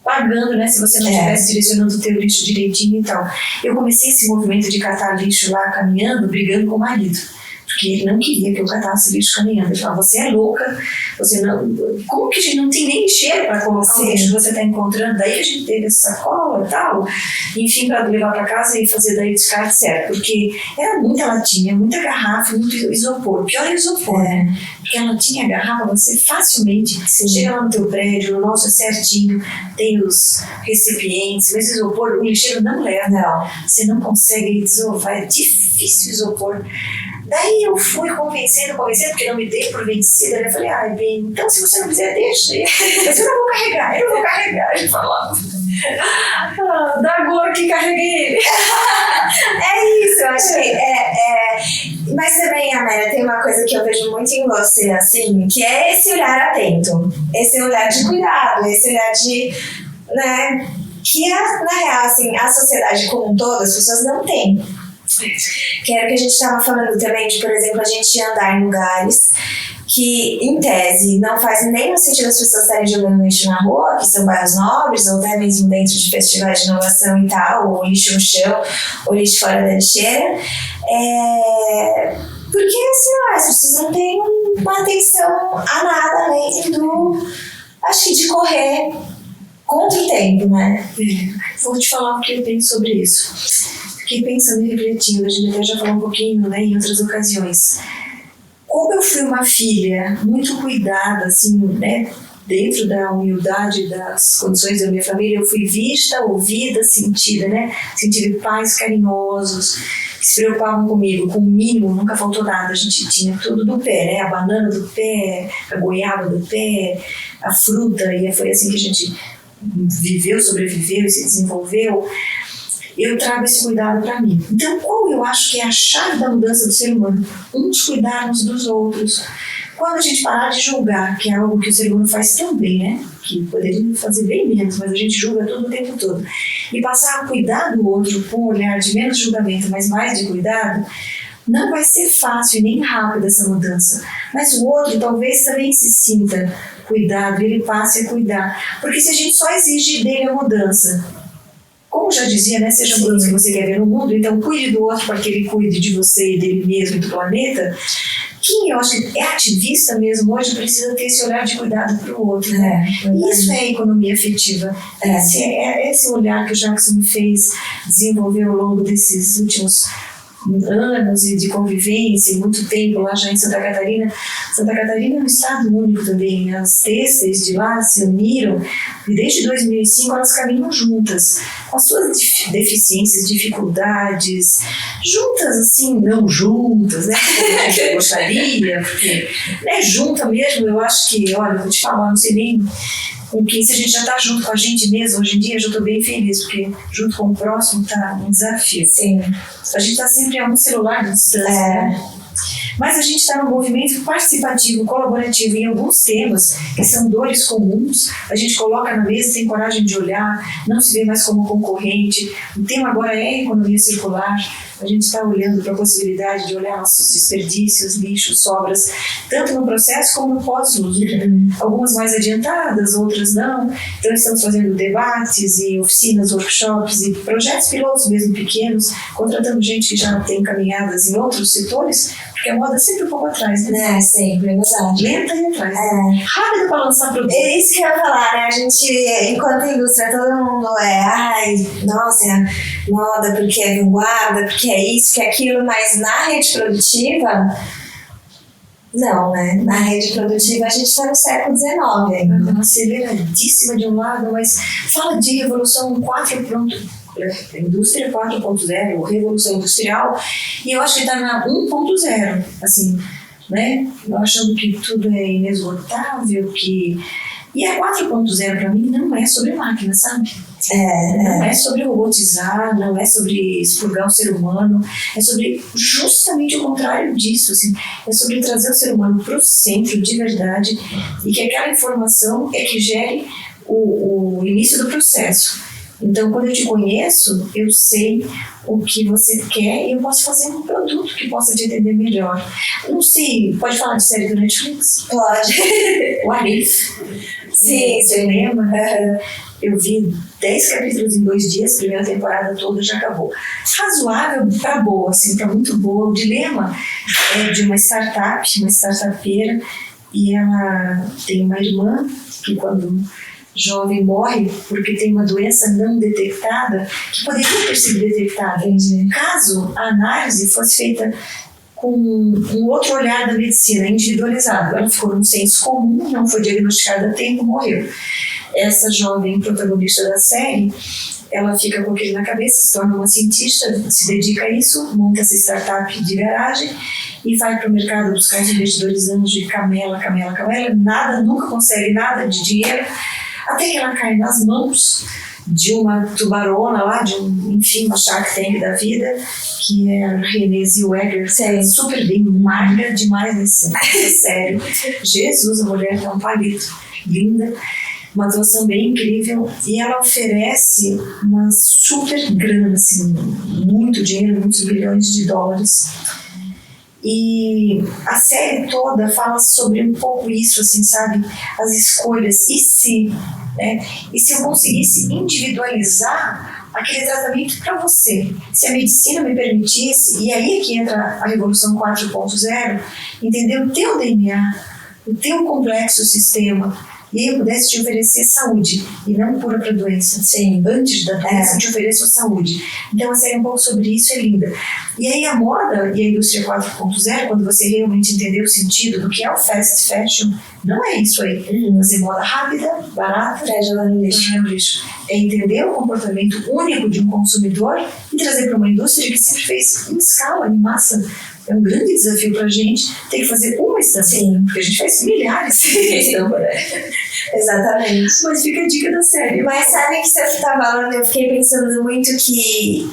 [SPEAKER 2] pagando, né, se você não estivesse direcionando o teu lixo direitinho e tal. Eu comecei esse movimento de catar lixo lá caminhando, brigando com o marido, porque ele não queria que eu catasse lixo caminhando. Ele falava, você é louca, você não... Como que a gente não tem nem lixeiro para colocar o lixo que você está encontrando? Daí que a gente teve essa sacola e tal, enfim, para levar para casa e fazer daí o descarte certo, porque era muita latinha, muita garrafa, muito isopor. Pior é isopor, né? Porque a latinha, a garrafa, você facilmente chega lá no teu prédio, no nosso é certinho, tem os recipientes, mas isopor, o lixeiro não leva.
[SPEAKER 1] Não.
[SPEAKER 2] Você não consegue desovar, é difícil isopor. Daí eu fui convencendo, porque não me dei por vencida. Eu falei, bem, então se você não quiser, deixa. Mas eu não vou carregar. Ele falava. Dá agora que carreguei ele.
[SPEAKER 1] É isso, eu acho que mas também, Amélia, tem uma coisa que eu vejo muito em você, assim, que é esse olhar atento, esse olhar de cuidado, esse olhar de, né, que na real, assim, a sociedade como um todo, as pessoas não têm. Que era o que a gente estava falando também, de, por exemplo, a gente andar em lugares que, em tese, não faz nenhum sentido as pessoas estarem jogando lixo na rua, que são bairros nobres, ou até mesmo dentro de festivais de inovação e tal, ou lixo no chão, ou lixo fora da lixeira. Porque, assim, as pessoas não têm uma atenção a nada além do, acho que, de correr contra o tempo, né?
[SPEAKER 2] Vou te falar o que eu penso sobre isso. Fiquei pensando e refletindo, a gente até já falou um pouquinho, né, em outras ocasiões. Como eu fui uma filha muito cuidada, assim, né, dentro da humildade das condições da minha família, eu fui vista, ouvida, sentida, né, tive pais carinhosos, que se preocupavam comigo, com o mínimo, nunca faltou nada, a gente tinha tudo do pé, né, a banana do pé, a goiaba do pé, a fruta, e foi assim que a gente viveu, sobreviveu e se desenvolveu. Eu trago esse cuidado para mim. Então, qual eu acho que é a chave da mudança do ser humano? Uns cuidar uns dos outros. Quando a gente parar de julgar, que é algo que o ser humano faz tão bem, né? Que poderia fazer bem menos, mas a gente julga tudo o tempo todo. E passar a cuidar do outro com um olhar de menos julgamento, mas mais de cuidado, não vai ser fácil e nem rápido essa mudança. Mas o outro talvez também se sinta cuidado, ele passe a cuidar. Porque se a gente só exige dele a mudança, como já dizia, né, seja a mudança que você quer ver no mundo, então cuide do outro para que ele cuide de você e dele mesmo e do planeta. Quem eu acho que é ativista mesmo hoje precisa ter esse olhar de cuidado para o outro, né? E isso é economia afetiva. Esse olhar que o Jackson me fez desenvolver ao longo desses últimos anos e de convivência, muito tempo lá já em Santa Catarina. Santa Catarina é um estado único também. As têxteis de lá se uniram e desde 2005 elas caminham juntas, com as suas deficiências, dificuldades, juntas assim, não juntas, né? Como eu gostaria, porque junta mesmo, eu acho que, olha, vou te falar, não sei nem com quem, se a gente já está junto com a gente mesmo, hoje em dia eu já estou bem feliz, porque junto com o próximo está um desafio.
[SPEAKER 1] Sim.
[SPEAKER 2] A gente está sempre a um celular de distância, né? Mas a gente está num movimento participativo, colaborativo em alguns temas que são dores comuns. A gente coloca na mesa, tem coragem de olhar, não se vê mais como concorrente. O tema agora é economia circular. A gente está olhando para a possibilidade de olhar nossos desperdícios, lixos, sobras, tanto no processo como no pós-uso. Algumas mais adiantadas, outras não. Então estamos fazendo debates e oficinas, workshops e projetos pilotos mesmo pequenos, contratando gente que já tem caminhadas em outros setores, porque a moda sempre um pouco atrás, né?
[SPEAKER 1] Sempre, é verdade.
[SPEAKER 2] Lenta e atrás. Rápido para lançar produto.
[SPEAKER 1] É isso que eu ia falar, né? A gente, enquanto indústria, todo mundo ai, nossa, moda porque é vanguarda, porque é isso, porque é aquilo, mas na rede produtiva, não, né? Na rede produtiva a gente está no século XIX ainda.
[SPEAKER 2] Aceleradíssima de um lado, mas fala de revolução 4.0, indústria 4.0, revolução industrial, e eu acho que está na 1.0, assim, né? Eu achando que tudo é inesgotável, que... E a 4.0 para mim não é sobre máquina, sabe? Não é sobre robotizar, não é sobre expurgar o ser humano, é sobre justamente o contrário disso, assim, é sobre trazer o ser humano para o centro de verdade e que aquela informação é que gere o início do processo. Então, quando eu te conheço, eu sei o que você quer e eu posso fazer um produto que possa te atender melhor. Não sei, pode falar de série do Netflix?
[SPEAKER 1] Pode.
[SPEAKER 2] O Arif.
[SPEAKER 1] Sim,
[SPEAKER 2] cinema. Eu vi 10 capítulos em 2 dias, a primeira temporada toda já acabou. Razoável para boa, assim, para muito boa. O dilema é de uma startupeira, e ela tem uma irmã que quando jovem morre porque tem uma doença não detectada, que poderia ter sido detectada. Caso a análise fosse feita com um outro olhar da medicina, individualizado. Ela ficou num senso comum, não foi diagnosticada a tempo, morreu. Essa jovem protagonista da série, ela fica com aquilo na cabeça, se torna uma cientista, se dedica a isso, monta essa startup de garagem e vai para o mercado buscar os investidores anos de camela, nada, nunca consegue nada de dinheiro, até que ela cai nas mãos de uma tubarona lá, enfim, uma Shark Tank da vida, que é a Renée Zellweger, super bem, magra demais nesse sério. Jesus, a mulher é um palito, linda, uma atuação bem incrível, e ela oferece uma super grana, assim, muito dinheiro, muitos bilhões de dólares. E a série toda fala sobre um pouco isso, assim, sabe? As escolhas, e se, né? E se eu conseguisse individualizar aquele tratamento para você? Se a medicina me permitisse, e aí é que entra a Revolução 4.0, entender o teu DNA, o teu complexo sistema, e aí eu pudesse te oferecer saúde, e não cura para doença. Sim, antes da doença eu te ofereço saúde. Então a série é um pouco sobre isso, é linda. E aí a moda e a indústria 4.0, quando você realmente entender o sentido do que é o fast fashion, não é isso aí. Fazer moda rápida, barata, jogar no lixo. É entender o comportamento único de um consumidor e trazer para uma indústria que sempre fez em escala, em massa. É um grande desafio para a gente ter que fazer uma estampa, porque a gente faz milhares de estampas, né?
[SPEAKER 1] Exatamente.
[SPEAKER 2] Mas fica a dica da série.
[SPEAKER 1] Mas sabe que você está falando, eu fiquei pensando muito que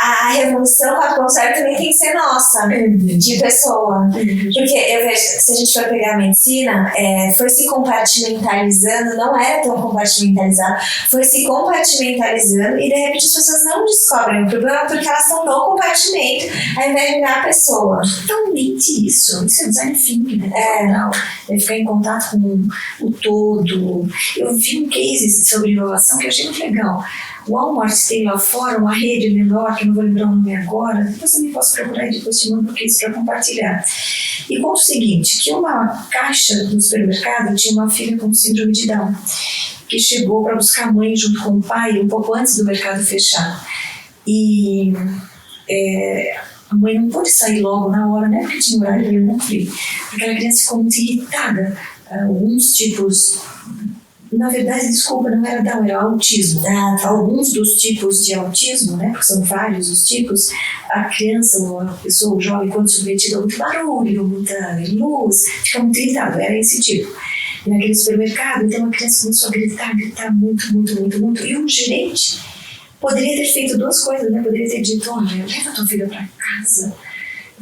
[SPEAKER 1] a revolução 4.0 também tem que ser nossa, de pessoa. Porque eu vejo, se a gente for pegar a medicina, foi se compartimentalizando, não era tão compartimentalizado, foi se compartimentalizando e de repente as pessoas não descobrem o problema porque elas estão no compartimento ao invés de virar a pessoa.
[SPEAKER 2] Totalmente isso é design thinking, né? É ficar em contato com o todo. Eu vi um case sobre inovação que eu achei muito legal. O Walmart tem lá fora uma rede menor, que eu não vou lembrar o nome agora, depois também posso procurar e depois te mando isso para compartilhar. E conta o seguinte, que uma caixa no supermercado tinha uma filha com síndrome de Down, que chegou para buscar a mãe junto com o pai um pouco antes do mercado fechar. E a mãe não pôde sair logo na hora, né, porque tinha horário para cumprir. Aquela criança ficou muito irritada. Alguns tipos... Na verdade, desculpa, não era Down, era autismo. Alguns dos tipos de autismo, né, porque são vários os tipos, a criança ou a pessoa, o jovem, quando submetida a muito barulho, muita luz, fica muito irritado, era esse tipo. naquele supermercado. Então a criança começou a gritar muito. E o gerente poderia ter feito duas coisas, né? Poderia ter dito: olha, leva tua filha para casa,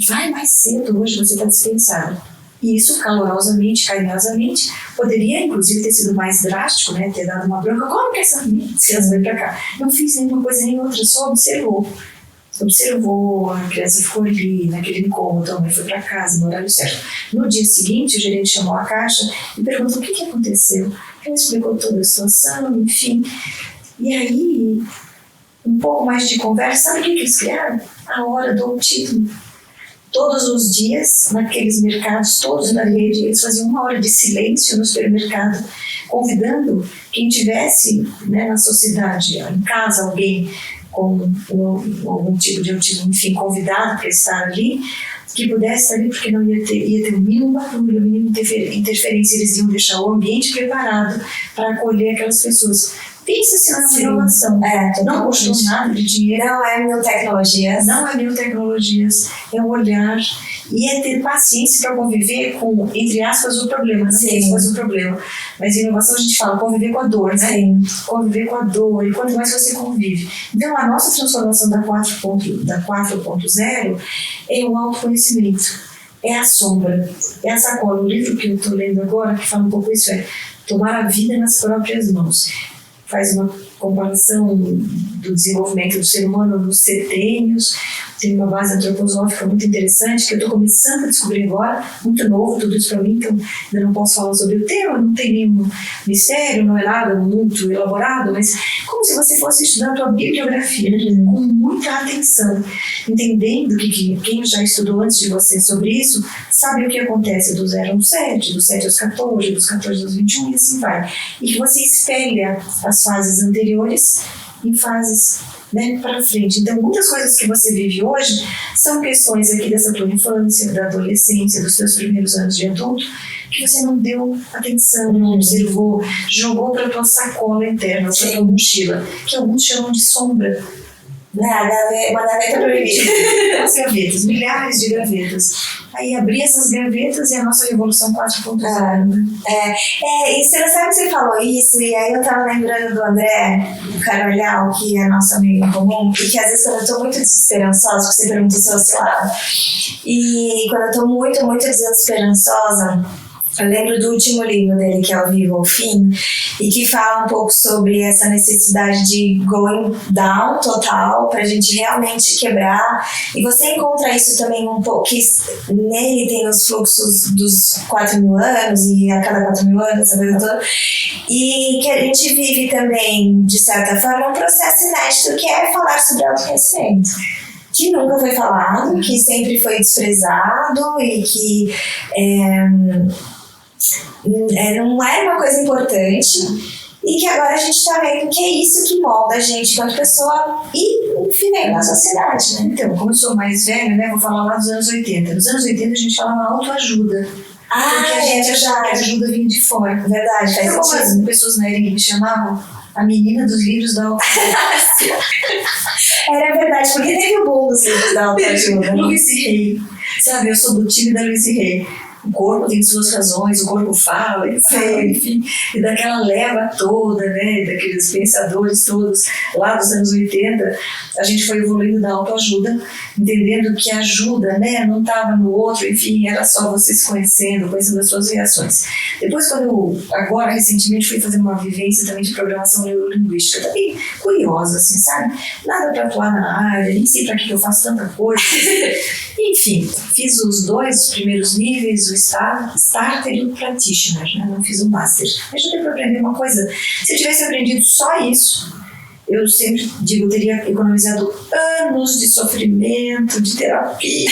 [SPEAKER 2] vai mais cedo, hoje você está dispensado. E isso, calorosamente, carinhosamente, poderia inclusive ter sido mais drástico, né? Ter dado uma bronca: como que essa criança veio para cá? Não fiz nenhuma coisa nem outra, só observou, a criança ficou ali, naquele incômodo, a mãe foi para casa no horário certo. No dia seguinte, o gerente chamou a caixa e perguntou o que aconteceu. Ela explicou toda a situação, enfim. E aí, um pouco mais de conversa, sabe o que eles criaram? A hora do título. Todos os dias, naqueles mercados, todos na rede, eles faziam uma hora de silêncio no supermercado, convidando quem tivesse, né, na sociedade, em casa, alguém com algum tipo de autismo, enfim, convidado para estar ali, que pudesse estar ali, porque não ia ter o mínimo barulho, a mínima interferência. Eles iam deixar o ambiente preparado para acolher aquelas pessoas. Pensa-se numa inovação. Não custou nada de dinheiro.
[SPEAKER 1] Não é mil tecnologias.
[SPEAKER 2] É um olhar e é ter paciência para conviver com, entre aspas, o problema. Não sei se fosse um problema, mas inovação a gente fala conviver com a dor, né?
[SPEAKER 1] Sim.
[SPEAKER 2] Conviver com a dor, e quanto mais você convive. Então a nossa transformação da 4.0 é o autoconhecimento, é a sombra, é a sacola. O livro que eu estou lendo agora, que fala um pouco isso, é tomar a vida nas próprias mãos. Faz uma comparação do desenvolvimento do ser humano nos setênios, tem uma base antroposófica muito interessante, que eu estou começando a descobrir agora, muito novo tudo isso para mim, então ainda não posso falar sobre o tema, não tem nenhum mistério, não é nada muito elaborado, mas como se você fosse estudar a tua bibliografia, com muita atenção, entendendo que quem já estudou antes de você sobre isso, sabe o que acontece do 0 aos 7, do 7 aos 14, dos 14 aos 21 e assim vai. E que você espelha as fases anteriores em fases, né, para frente. Então, muitas coisas que você vive hoje são questões aqui dessa tua infância, da adolescência, dos teus primeiros anos de adulto, que você não deu atenção, não observou, jogou para a tua sacola interna, para a tua mochila, que alguns chamam de sombra.
[SPEAKER 1] Uma gaveta proibida.
[SPEAKER 2] As gavetas, milhares de gavetas. Aí abrir essas gavetas e a nossa revolução 4.0.
[SPEAKER 1] E você sabe que você falou isso, e aí eu tava lembrando do André, do Carolhal, que é nosso amigo em comum, e que às vezes quando eu tô muito desesperançosa, você perguntou se eu oscilava, e quando eu tô muito desesperançosa, eu lembro do último livro dele, que é O Vivo ao Fim, e que fala um pouco sobre essa necessidade de going down total, pra gente realmente quebrar. E você encontra isso também um pouco, que nele tem os fluxos dos 4.000 anos, e a cada 4.000 anos, essa coisa toda. E que a gente vive também, de certa forma, um processo inédito, que é falar sobre autoconhecimento. Que nunca foi falado, que sempre foi desprezado e que não era uma coisa importante, e que agora a gente está vendo que é isso que molda a gente enquanto pessoa e, enfim, na sociedade, né?
[SPEAKER 2] Então, como eu sou mais velha, né, vou falar lá dos anos 80. Nos anos 80 a gente falava autoajuda. Porque a gente achava que a ajuda vinha de fora.
[SPEAKER 1] Verdade, faz
[SPEAKER 2] então,
[SPEAKER 1] sentido.
[SPEAKER 2] As pessoas na ERIC me chamavam a menina dos livros da autoajuda.
[SPEAKER 1] Era verdade, porque teve o boom dos livros da autoajuda.
[SPEAKER 2] Louise Hay. Sabe, eu sou do time da Louise Hay. O corpo tem suas razões, o corpo fala, enfim, e daquela leva toda, né, daqueles pensadores todos lá dos anos 80, a gente foi evoluindo da autoajuda, entendendo que a ajuda, né, não estava no outro, enfim, era só você se conhecendo as suas reações. Depois, quando eu, agora, recentemente, fui fazer uma vivência também de programação neurolinguística, também curiosa, assim, sabe? Nada para atuar na área, nem sei para que eu faço tanta coisa. Enfim, fiz os dois primeiros níveis, o Starter e o Practitioner, né? Não fiz o Master. Mas já deu para aprender uma coisa. Se eu tivesse aprendido só isso, eu sempre digo, eu teria economizado anos de sofrimento, de terapia.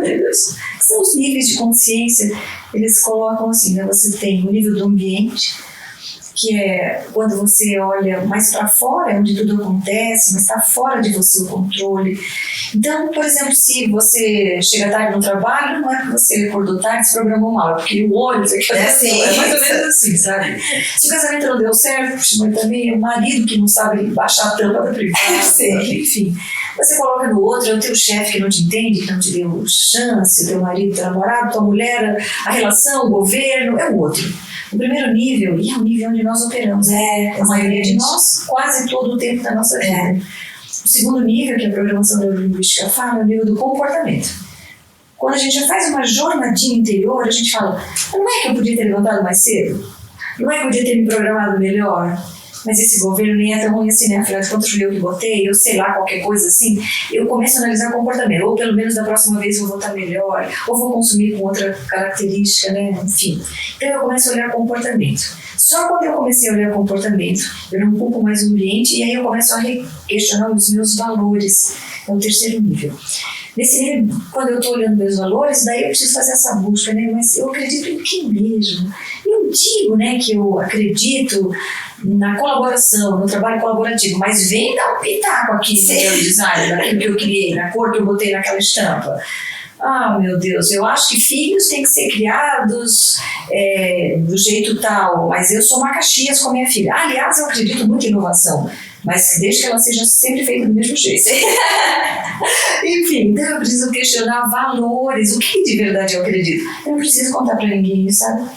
[SPEAKER 2] Meu Deus. São os níveis de consciência. Eles colocam assim, né? Você tem o nível do ambiente, que é quando você olha mais para fora, é onde tudo acontece, mas está fora de você o controle. Então, por exemplo, se você chega tarde no trabalho, não é porque você acordou tarde, se programou mal, é porque o olho, você quer assim, é mais ou menos assim, sabe? Se o casamento não deu certo, puxa, mas também é o marido que não sabe baixar a tampa da privada, enfim. Você coloca no outro, é o teu chefe que não te entende, que não te deu chance, o teu marido, teu namorado, tua mulher, a relação, o governo, é o outro. O primeiro nível, e é o nível onde nós operamos, a maioria de nós, quase todo o tempo da nossa vida. O segundo nível, que a programação neurolinguística fala, é o nível do comportamento. Quando a gente já faz uma jornadinha interior, a gente fala, não é que eu podia ter levantado mais cedo? Não é que eu podia ter me programado melhor? Mas esse governo nem é tão ruim assim, né? Afinal de contas, fui eu que botei, eu sei lá, qualquer coisa assim. Eu começo a analisar o comportamento, ou pelo menos da próxima vez vou votar melhor, ou vou consumir com outra característica, né? Enfim. Então eu começo a olhar o comportamento. Só quando eu comecei a olhar o comportamento, eu não culpo mais o ambiente e aí eu começo a questionar os meus valores. É o terceiro nível. Nesse nível, quando eu estou olhando meus valores, daí eu preciso fazer essa busca, né? Mas eu acredito em quem mesmo? Eu digo, né, que eu acredito na colaboração, no trabalho colaborativo, mas vem dar um pitaco aqui no meu design, daquilo que eu criei, na cor que eu botei naquela estampa. Ah, meu Deus, eu acho que filhos têm que ser criados do jeito tal, mas eu sou Macaxias com a minha filha. Aliás, eu acredito muito em inovação, mas desde que ela seja sempre feita do mesmo jeito. Enfim, então eu preciso questionar valores, o que de verdade eu acredito. Eu não preciso contar pra ninguém, sabe?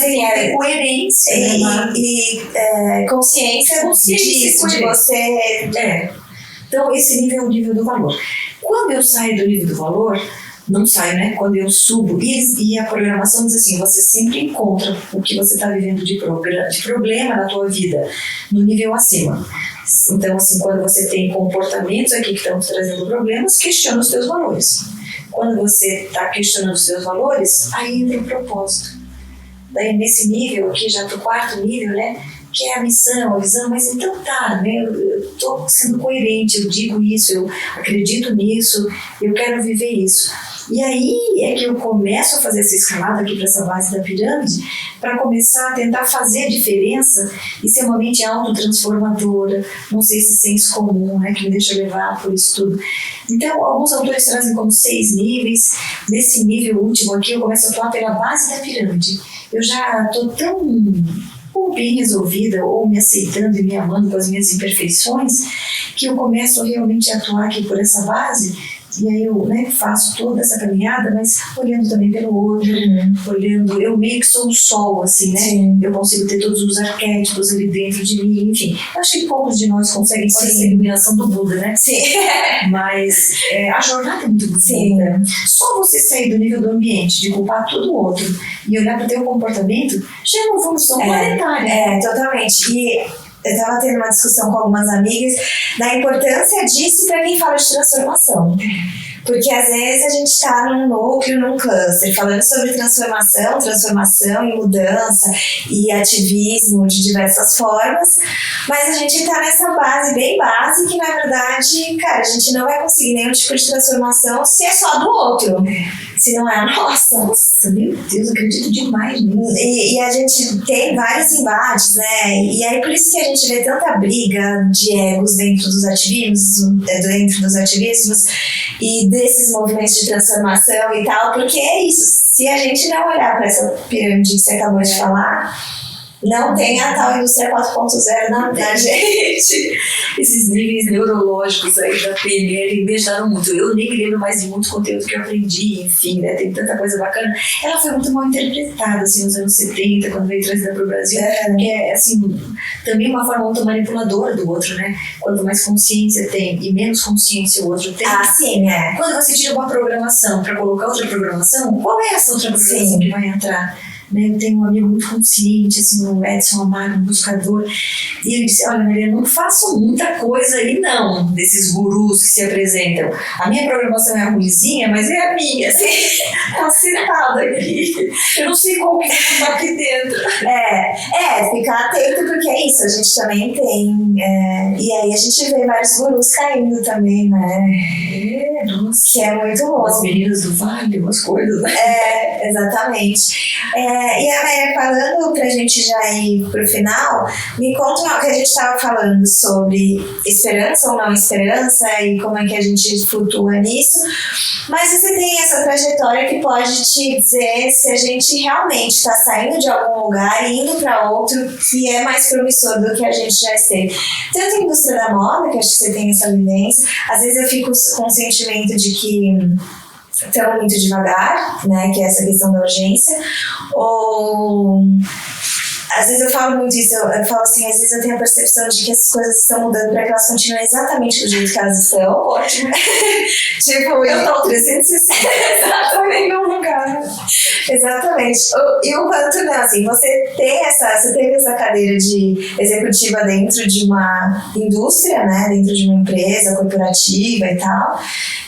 [SPEAKER 2] Tem coerência.
[SPEAKER 1] Consciência disso, de você...
[SPEAKER 2] Então, esse nível é o nível do valor. Quando eu saio do nível do valor, não saio, né? Quando eu subo, e a programação diz assim, você sempre encontra o que você está vivendo de problema na tua vida, no nível acima. Então, assim, quando você tem comportamentos aqui que estão trazendo problemas, questiona os teus valores. Quando você está questionando os teus valores, aí entra o propósito. Daí, nesse nível aqui, já para o quarto nível, né? Que é a missão, a visão, mas então tá, né? Eu estou sendo coerente, eu digo isso, eu acredito nisso, eu quero viver isso. E aí é que eu começo a fazer essa escalada aqui para essa base da pirâmide, para começar a tentar fazer a diferença e ser uma mente autotransformadora, não sei se senso comum, né, que me deixa levar por isso tudo. Então, alguns autores trazem como 6 níveis. Nesse nível último aqui, eu começo a atuar pela base da pirâmide. Eu já estou tão ou bem resolvida, ou me aceitando e me amando com as minhas imperfeições, que eu começo realmente a atuar aqui por essa base. E aí eu, né, faço toda essa caminhada, mas olhando também pelo outro, olhando, eu meio que sou o sol, assim, né?
[SPEAKER 1] Sim.
[SPEAKER 2] Eu consigo ter todos os arquétipos ali dentro de mim, enfim. Acho que poucos de nós conseguem fazer essa iluminação do Buda, né?
[SPEAKER 1] Sim.
[SPEAKER 2] Mas a jornada é muito bonita. Só você sair do nível do ambiente, de culpar todo o outro, e olhar para o teu comportamento, já é uma evolução planetária.
[SPEAKER 1] Totalmente. E eu estava tendo uma discussão com algumas amigas da importância disso para quem fala de transformação. Porque às vezes a gente está num núcleo, num cluster, falando sobre transformação e mudança e ativismo de diversas formas, mas a gente está nessa base bem base que, na verdade, cara, a gente não vai conseguir nenhum tipo de transformação se é só do outro, se não é a nossa.
[SPEAKER 2] Nossa, meu Deus, acredito demais nisso.
[SPEAKER 1] E a gente tem vários embates, né? E aí por isso que a gente vê tanta briga de egos dentro dos ativismos e desses movimentos de transformação e tal, porque é isso, se a gente não olhar para essa pirâmide que você acabou de falar, não tem a tal indústria 4.0 na gente.
[SPEAKER 2] Esses níveis neurológicos aí da PNL me ajudaram muito. Eu nem me lembro mais de muito conteúdo que eu aprendi, enfim, né? Tem tanta coisa bacana. Ela foi muito mal interpretada, assim, nos anos 70, quando veio trazida para o Brasil, que é, assim, também uma forma muito manipuladora do outro, né? Quanto mais consciência tem e menos consciência o outro tem.
[SPEAKER 1] Sim, é.
[SPEAKER 2] Quando você tira uma programação para colocar outra programação, qual é essa outra programação que vai entrar? Eu tenho um amigo muito consciente, assim, o Edson Amaro, um buscador, e ele disse, olha, Maria, não faço muita coisa aí não, desses gurus que se apresentam. A minha programação é ruimzinha, mas é a minha, assim, tá acertada aqui. Eu não sei qual que está aqui dentro.
[SPEAKER 1] Ficar atento, porque é isso, a gente também tem, e aí a gente vê vários gurus caindo também, né?
[SPEAKER 2] Nossa.
[SPEAKER 1] Que é muito bom.
[SPEAKER 2] As meninas do vale, umas coisas, né?
[SPEAKER 1] Exatamente. E a Maria, falando pra gente já ir pro final, me conta o que a gente estava falando sobre esperança ou não esperança e como é que a gente flutua nisso, mas você tem essa trajetória que pode te dizer se a gente realmente está saindo de algum lugar e indo para outro que é mais promissor do que a gente já esteve. Tanto a indústria da moda, que acho que você tem essa vivência, às vezes eu fico com o sentimento de que estão muito devagar, né, que é essa questão da urgência, ou Às vezes eu falo muito isso, eu falo assim, às vezes eu tenho a percepção de que essas coisas estão mudando para que elas continuem exatamente do jeito que elas estão.
[SPEAKER 2] Ótimo.
[SPEAKER 1] Tipo,
[SPEAKER 2] eu tô 360
[SPEAKER 1] exatamente no lugar. Exatamente. E o quanto, né, assim, você teve essa cadeira de executiva dentro de uma indústria, né, dentro de uma empresa corporativa e tal,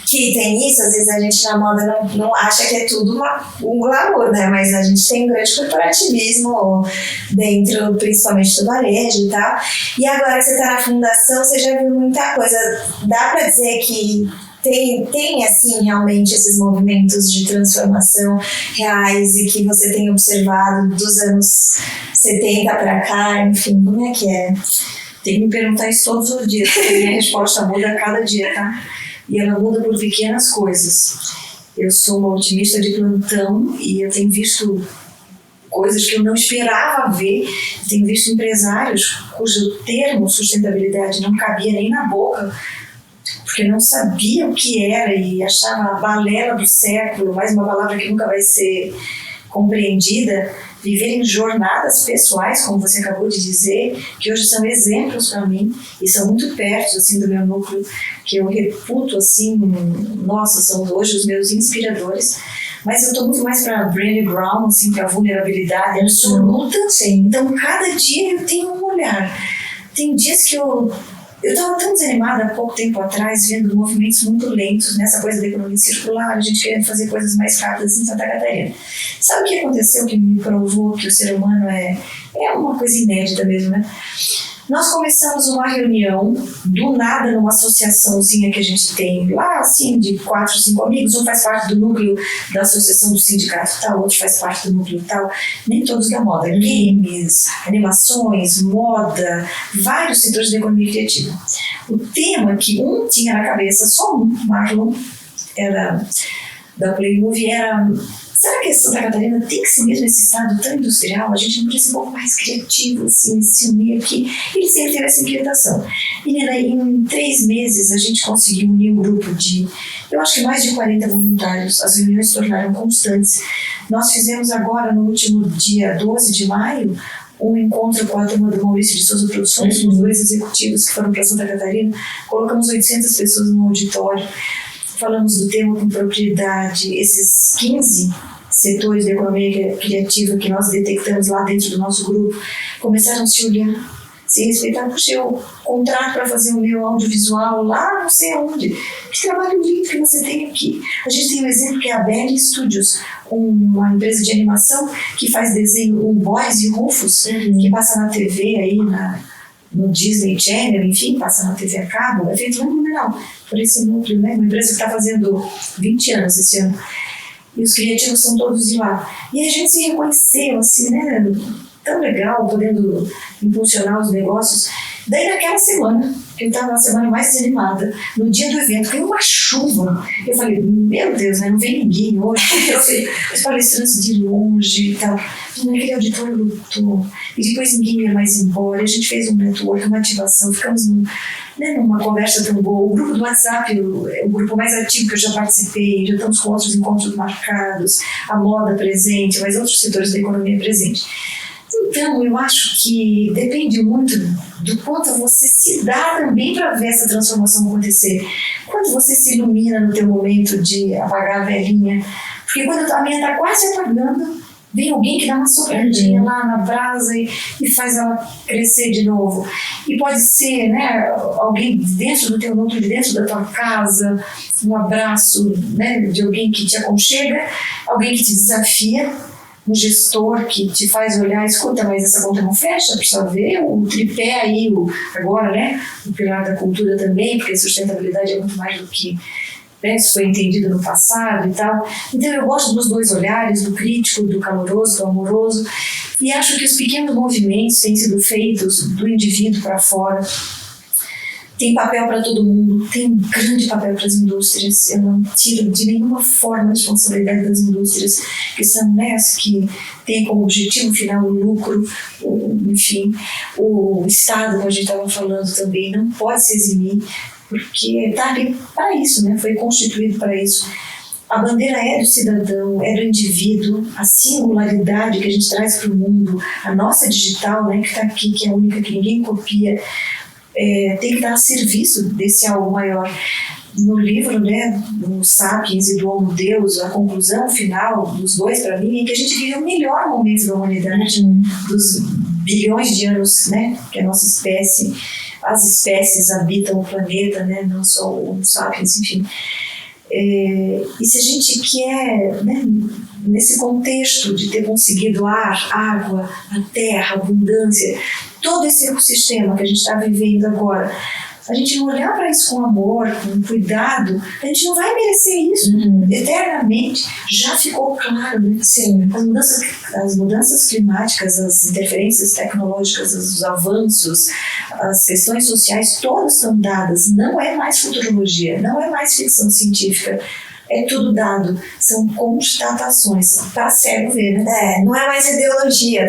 [SPEAKER 1] que tem isso, às vezes a gente na moda não acha que é tudo um glamour, né, mas a gente tem um grande corporativismo dentro, principalmente do varejo e tal. E agora que você está na fundação, você já viu muita coisa. Dá para dizer que tem assim realmente esses movimentos de transformação reais e que você tem observado dos anos 70 para cá, enfim, como é que é?
[SPEAKER 2] Tem que me perguntar isso todos os dias, porque a minha resposta muda a cada dia, tá? E ela muda por pequenas coisas. Eu sou uma otimista de plantão e eu tenho visto coisas que eu não esperava ver. Eu tenho visto empresários cujo termo sustentabilidade não cabia nem na boca, porque não sabia o que era e achava a balela do século, mais uma palavra que nunca vai ser compreendida, viverem jornadas pessoais, como você acabou de dizer, que hoje são exemplos para mim e são muito perto assim, do meu núcleo, que eu reputo assim, nossa, são hoje os meus inspiradores. Mas eu estou muito mais para Brené Brown, assim, para vulnerabilidade absoluta. Então, cada dia eu tenho um olhar. Tem dias que eu estava tão desanimada há pouco tempo atrás, vendo movimentos muito lentos nessa coisa da economia circular, a gente querendo fazer coisas mais rápidas em Santa Catarina. Sabe o que aconteceu que me provou que o ser humano é uma coisa inédita mesmo, né? Nós começamos uma reunião, do nada, numa associaçãozinha que a gente tem lá, assim, de 4, 5 amigos. Um faz parte do núcleo da associação do sindicato tal, outro faz parte do núcleo tal. Nem todos da moda. Games, animações, moda, vários setores da economia criativa. O tema que um tinha na cabeça, só um, Marlon, era da Playmovie, era... Será que Santa Catarina tem que ser mesmo esse estado tão industrial? A gente não podia ser um pouco mais criativo, assim, se unir aqui. Ele sempre teve essa inquietação. Menina, em 3 meses a gente conseguiu unir um grupo de, eu acho que mais de 40 voluntários. As reuniões se tornaram constantes. Nós fizemos agora, no último dia 12 de maio, um encontro com a turma do Maurício de Souza Produções, com os 2 executivos que foram para Santa Catarina. Colocamos 800 pessoas no auditório. Falamos do tema com propriedade, esses 15 setores da economia criativa que nós detectamos lá dentro do nosso grupo começaram a se olhar, se respeitar. Puxa, eu contrato para fazer o meu audiovisual lá não sei onde. Que trabalho lindo que você tem aqui. A gente tem um exemplo que é a Belly Studios, uma empresa de animação que faz desenho, o Boys e Rufus, que passa na TV aí, no Disney Channel, enfim, passa na TV a cabo. É feito fenomenal por esse núcleo, né? Uma empresa que está fazendo 20 anos esse ano. E os criativos são todos de lá. E a gente se reconheceu, assim, né? Tão legal, podendo impulsionar os negócios. Daí, naquela semana, que eu estava na semana mais desanimada, no dia do evento, caiu uma chuva. Eu falei, meu Deus, né? Não vem ninguém hoje. Eu sei, os palestrantes de longe e tal. Naquele auditório lutou. E depois ninguém ia mais embora. A gente fez um network, uma ativação. Ficamos numa conversa tão boa. O grupo do WhatsApp, o grupo mais ativo que eu já participei. Já estamos com outros encontros marcados. A moda presente, mas outros setores da economia presente. Então, eu acho que depende muito do quanto você se dá também para ver essa transformação acontecer. Quando você se ilumina no teu momento de apagar a velhinha. Porque quando a minha está quase apagando, vem alguém que dá uma sopradinha lá na brasa e faz ela crescer de novo. E pode ser, né, alguém dentro do teu núcleo, dentro da tua casa, um abraço, né, de alguém que te aconchega, alguém que te desafia, um gestor que te faz olhar, escuta, mas essa conta não fecha, precisa ver o tripé aí, agora, né, o pilar da cultura também, porque a sustentabilidade é muito mais do que isso foi entendido no passado e tal. Então eu gosto dos 2 olhares, do crítico, do caloroso, do amoroso, e acho que os pequenos movimentos têm sido feitos do indivíduo para fora. Tem papel para todo mundo, tem um grande papel para as indústrias. Eu não tiro de nenhuma forma a responsabilidade das indústrias, que são, né, as que têm como objetivo final o lucro, enfim. O Estado, como a gente estava falando também, não pode se eximir, porque está ali para isso, né? Foi constituído para isso. A bandeira é do cidadão, é do indivíduo, a singularidade que a gente traz para o mundo, a nossa digital, né, que está aqui, que é a única que ninguém copia, tem que estar a serviço desse algo maior. No livro, né, do Sapiens e do Homo Deus, a conclusão final dos dois, para mim, é que a gente vive o melhor momento da humanidade, dos bilhões de anos, né, que a nossa espécie, as espécies habitam o planeta, né, não só o Homo Sapiens, enfim. E se a gente quer, né, nesse contexto de ter conseguido ar, água, a terra, abundância, todo esse ecossistema que a gente está vivendo agora, a gente não olhar para isso com amor, com cuidado, a gente não vai merecer isso eternamente. Já ficou claro, né?
[SPEAKER 1] Sim.
[SPEAKER 2] As mudanças climáticas, as interferências tecnológicas, os avanços, as questões sociais, todas estão dadas. Não é mais futurologia, não é mais ficção científica. É tudo dado, são constatações, para cego ver, né?
[SPEAKER 1] Não é mais ideologia.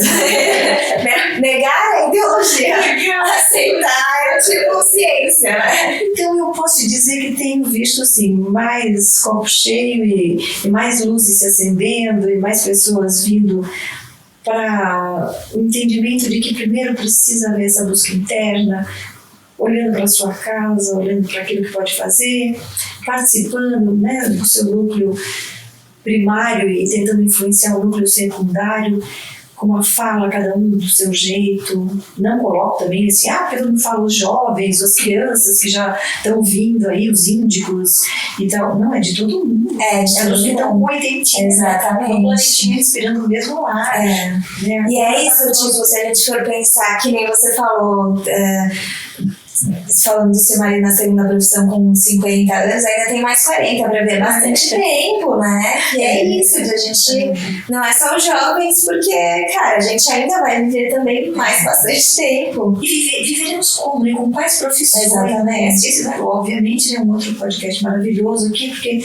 [SPEAKER 1] Negar é ideologia. Aceitar é tipo ciência, né?
[SPEAKER 2] Então eu posso dizer que tenho visto assim, mais copo cheio e mais luzes se acendendo e mais pessoas vindo para o entendimento de que primeiro precisa haver essa busca interna, olhando para a sua casa, olhando para aquilo que pode fazer, participando, né, do seu núcleo primário e tentando influenciar o núcleo secundário, com uma fala, cada um do seu jeito. Não coloco também assim, porque todo mundo fala os jovens, as crianças que já estão vindo aí, os índicos e tal. Não, é de todo mundo.
[SPEAKER 1] É de todo mundo.
[SPEAKER 2] Então, oitentinha.
[SPEAKER 1] Exatamente.
[SPEAKER 2] Um planetinha respirando o mesmo ar.
[SPEAKER 1] Né? E é isso, tipo, se a gente for pensar, que nem você falou, falando do seu marido na segunda profissão com 50 anos, ainda tem mais 40 para ver bastante tempo, né? E é isso, a gente não é só os jovens, porque, cara, a gente ainda vai viver também mais bastante tempo.
[SPEAKER 2] E viveremos como, né? Com quais profissões?
[SPEAKER 1] Exatamente.
[SPEAKER 2] Esse, obviamente, é um outro podcast maravilhoso aqui, porque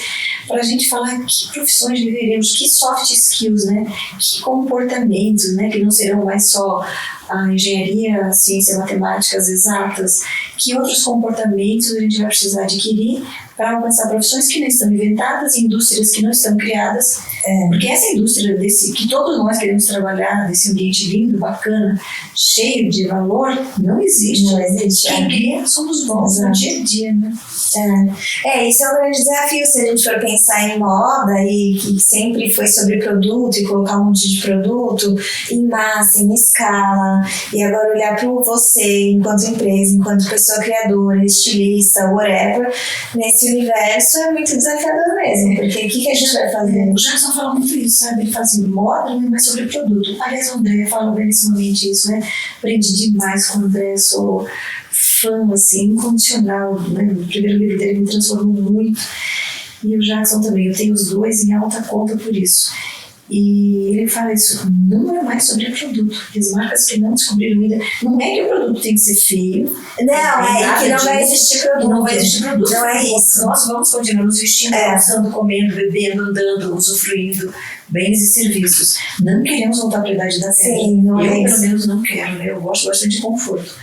[SPEAKER 2] para a gente falar que profissões viveremos, que soft skills, né? Que comportamentos, né? Que não serão mais só a engenharia, a ciência, matemáticas exatas, que outros comportamentos a gente vai precisar adquirir para alcançar profissões que não estão inventadas, indústrias que não estão criadas, porque essa indústria que todos nós queremos trabalhar, desse ambiente lindo, bacana, cheio de valor, não existe.
[SPEAKER 1] Não existe.
[SPEAKER 2] Quem cria somos nós, no dia a dia, né?
[SPEAKER 1] Isso é um grande desafio se a gente for pensar em moda e que sempre foi sobre produto e colocar um monte de produto em massa, em escala, e agora olhar para você enquanto empresa, enquanto pessoa criadora, estilista, whatever, nesse universo é muito desafiador mesmo, porque o que a gente vai fazer?
[SPEAKER 2] O Jackson fala muito isso, sabe? Ele fala assim, moda não é mais sobre produto. Aliás, o André fala belíssimamente isso, né? Aprendi demais com o André, sou fã, assim, incondicional, né? O primeiro livro dele me transformou muito. E o Jackson também, eu tenho os dois em alta conta por isso. E ele fala isso, não é mais sobre produto. As marcas que não descobriram ainda, não é que o produto tem que ser feio.
[SPEAKER 1] Não, que não vai existir produto.
[SPEAKER 2] Não vai existir produto.
[SPEAKER 1] Não é isso.
[SPEAKER 2] Nós vamos continuar nos vestindo, dançando, comendo, bebendo, andando, usufruindo bens e serviços. Não queremos voltar para a idade da terra.
[SPEAKER 1] Sim, não
[SPEAKER 2] eu,
[SPEAKER 1] é
[SPEAKER 2] pelo menos, não quero. Né? Eu gosto bastante de conforto.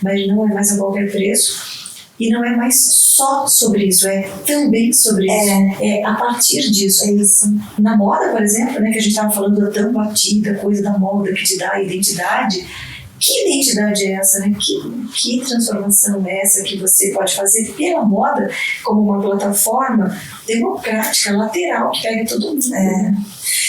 [SPEAKER 2] Mas não é mais a qualquer preço. E não é mais só sobre isso, é também sobre isso. É a partir disso.
[SPEAKER 1] É isso.
[SPEAKER 2] Na moda, por exemplo, né, que a gente estava falando da tão batida coisa da moda que te dá a identidade. Que identidade é essa, né? Que transformação é essa que você pode fazer pela moda como uma plataforma democrática, lateral, que pega todo mundo.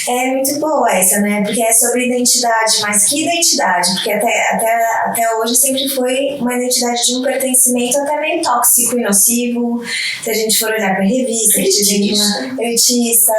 [SPEAKER 1] É muito boa essa, né? Porque é sobre identidade, mas que identidade? Porque até hoje sempre foi uma identidade de um pertencimento até meio tóxico e nocivo. Se a gente for olhar para a revista, elitista.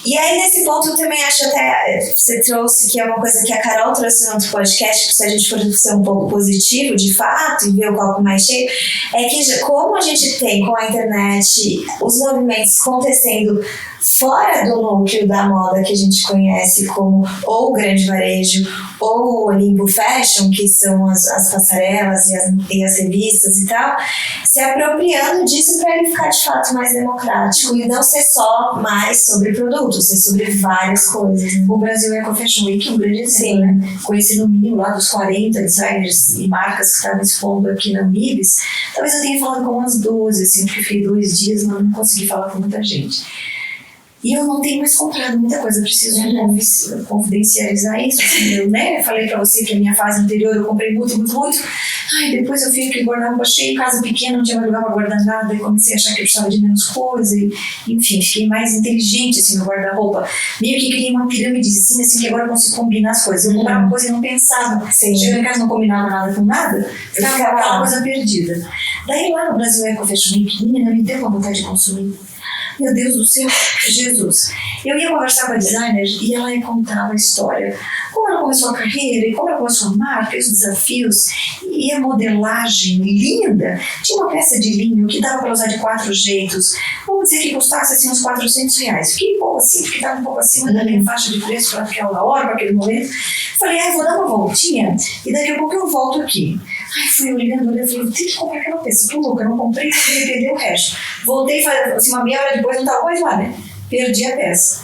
[SPEAKER 1] E aí, nesse ponto, eu também acho até, você trouxe, que é uma coisa que a Carol trouxe no outro podcast, que se a gente for ser um pouco positivo, de fato, e ver o copo mais cheio, é que como a gente tem com a internet os movimentos acontecendo fora do núcleo da moda que a gente conhece como ou o grande varejo ou o Limbo Fashion, que são as passarelas e as revistas e tal, se apropriando disso para ele ficar de fato mais democrático e não ser só mais sobre produtos, ser sobre várias coisas.
[SPEAKER 2] O Brasil Eco Fashion Week é um grande exemplo, né? Conheci no mínimo lá dos 40 designers e marcas que estavam expondo aqui na MIBS. Talvez eu tenha falado com umas 12, assim, porque fiquei 2 dias, mas não consegui falar com muita gente. E eu não tenho mais comprado muita coisa, preciso confidencializar isso. Assim, eu, né, falei pra você que a minha fase anterior eu comprei muito. Ai, depois eu fiquei guarda-roupa cheio, casa pequena, não tinha mais lugar pra guardar nada, e comecei a achar que eu precisava de menos coisa, e, enfim, fiquei mais inteligente assim no guarda-roupa. Meio que criei uma pirâmidezinha, assim, que agora eu consigo combinar as coisas. Eu comprava uma coisa e não pensava. Chegava em casa, não combinava nada com nada, ficava aquela coisa perdida. Daí lá no Brasil Eco Fashion Week, menina, me deu uma vontade de consumir. Meu Deus do céu, Jesus. Eu ia conversar com a designer e ela ia contar uma história. Como ela começou a carreira e como ela começou a marca, os desafios e a modelagem linda. Tinha uma peça de linho que dava para usar de 4 jeitos. Vamos dizer que custasse assim, uns R$400. Fiquei pouco assim, porque estava um pouco acima da minha faixa de preço para aquela hora, para aquele momento. Falei, vou dar uma voltinha e daqui a pouco eu volto aqui. Fui olhando, falei, eu tenho que comprar aquela peça. Tô louca, eu não comprei, eu queria perder o resto. Voltei, assim, uma meia hora depois, não estava mais lá, né? Perdi a peça.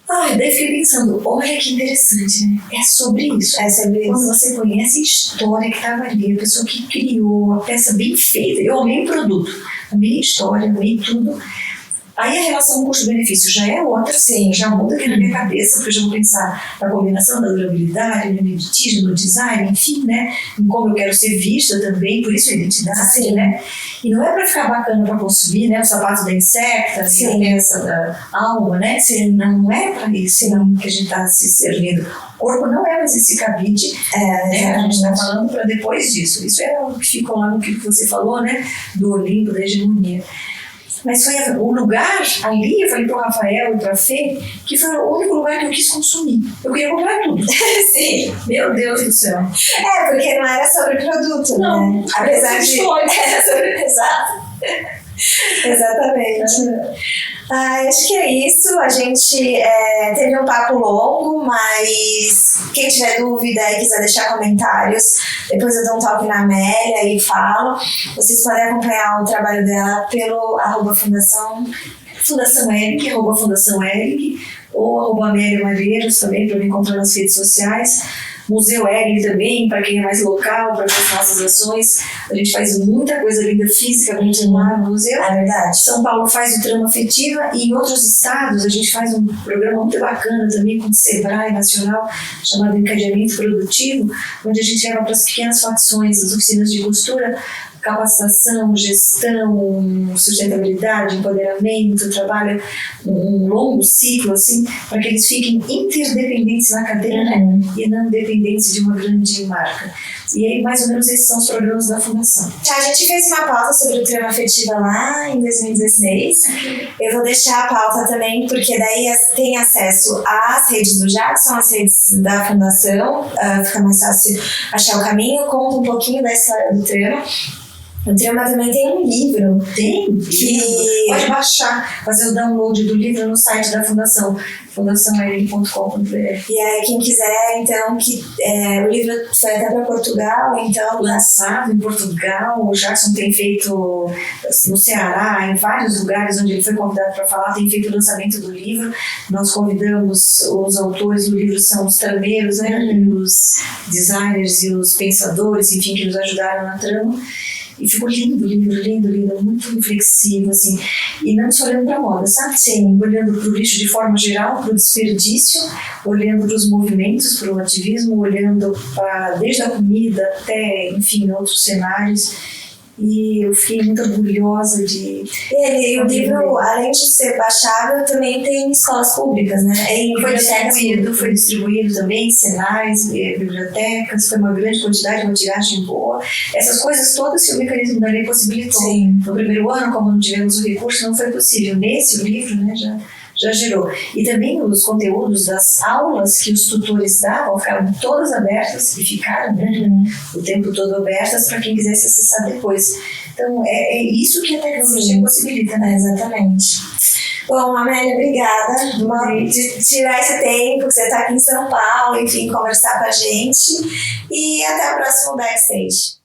[SPEAKER 2] Daí fiquei pensando, olha que interessante, né? É sobre isso. Quando você conhece a história que estava ali, a pessoa que criou a peça bem feita. Eu amei o produto, amei a história, amei tudo. Aí a relação custo-benefício já é outra, sim, já muda aqui na minha cabeça, porque eu já vou pensar na combinação da durabilidade, no litismo, no design, enfim, né? Em como eu quero ser vista também, por isso a identidade, sim, né? E não é para ficar bacana para consumir, né? O sapato da Insecta, sim, a peça da Alma, né? Sim, não é para isso, não, que a gente está se servindo. O corpo não é mais esse cabide, né? A gente está falando para depois disso. Isso é o que ficou lá no que você falou, né? Do Olimpo, da hegemonia. Mas foi o lugar ali, eu falei pro Rafael e pra Fê, que foi o único lugar que eu quis consumir. Eu queria comprar tudo. Sim. Meu Deus do céu.
[SPEAKER 1] Porque não era sobre produto, não, né? Apesar de... Era sobre... Exato. Exatamente. Acho que é isso. A gente teve um papo longo, mas quem tiver dúvida e quiser deixar comentários, depois eu dou um toque na Amélia e falo. Vocês podem acompanhar o trabalho dela pelo Fundação Ering, Fundação Ering, ou Amélia Malheiros também, para me encontrar nas redes sociais. Museu Ering também, para quem é mais local, para ver as nossas ações. A gente faz muita coisa linda fisicamente lá no museu. É verdade. São Paulo faz o Trama Afetiva e em outros estados a gente faz um programa muito bacana também com o Sebrae Nacional, chamado Encadeamento Produtivo, onde a gente leva para as pequenas facções, as oficinas de costura, capacitação, gestão, sustentabilidade, empoderamento, trabalha um longo ciclo, assim, para que eles fiquem interdependentes na cadeia, né? E não dependentes de uma grande marca. E aí, mais ou menos, esses são os programas da Fundação. A gente fez uma pauta sobre o Trama Afetiva lá em 2016. Eu vou deixar a pauta também, porque daí tem acesso às redes do Jackson, às redes da Fundação, fica mais fácil achar o caminho, conta um pouquinho da história do Trama. O Trama também tem um livro.
[SPEAKER 2] Tem? Que pode baixar, fazer o download do livro no site da Fundação, fundaçãoering.com.br.
[SPEAKER 1] E aí, quem quiser, então, o livro foi até para Portugal, então...
[SPEAKER 2] Lançado em Portugal, o Jackson tem feito no Ceará, em vários lugares onde ele foi convidado para falar, tem feito o lançamento do livro. Nós convidamos os autores do livro, são os trameiros, né? Os designers e os pensadores, enfim, que nos ajudaram na trama. E ficou lindo, muito reflexivo, assim. E não só olhando para a moda, sabe? Sim, olhando para o lixo de forma geral, para o desperdício, olhando para os movimentos, para o ativismo, olhando desde a comida até, enfim, outros cenários. E eu fiquei muito orgulhosa de...
[SPEAKER 1] E o livro, além de ser baixável, também tem escolas públicas, né?
[SPEAKER 2] Foi distribuído também em senais, bibliotecas, foi uma grande quantidade, uma tiragem boa. Essas coisas todas que o mecanismo da lei possibilitou.
[SPEAKER 1] Sim.
[SPEAKER 2] No primeiro ano, como não tivemos o recurso, não foi possível. Nesse, o livro, né, já gerou. E também os conteúdos das aulas que os tutores davam ficaram todas abertas e ficaram, né, o tempo todo abertas para quem quisesse acessar depois. Então, é isso que a tecnologia possibilita, né?
[SPEAKER 1] Exatamente. Bom, Amélia, obrigada de tirar esse tempo que você está aqui em São Paulo, enfim, conversar com a gente. E até o próximo Backstage.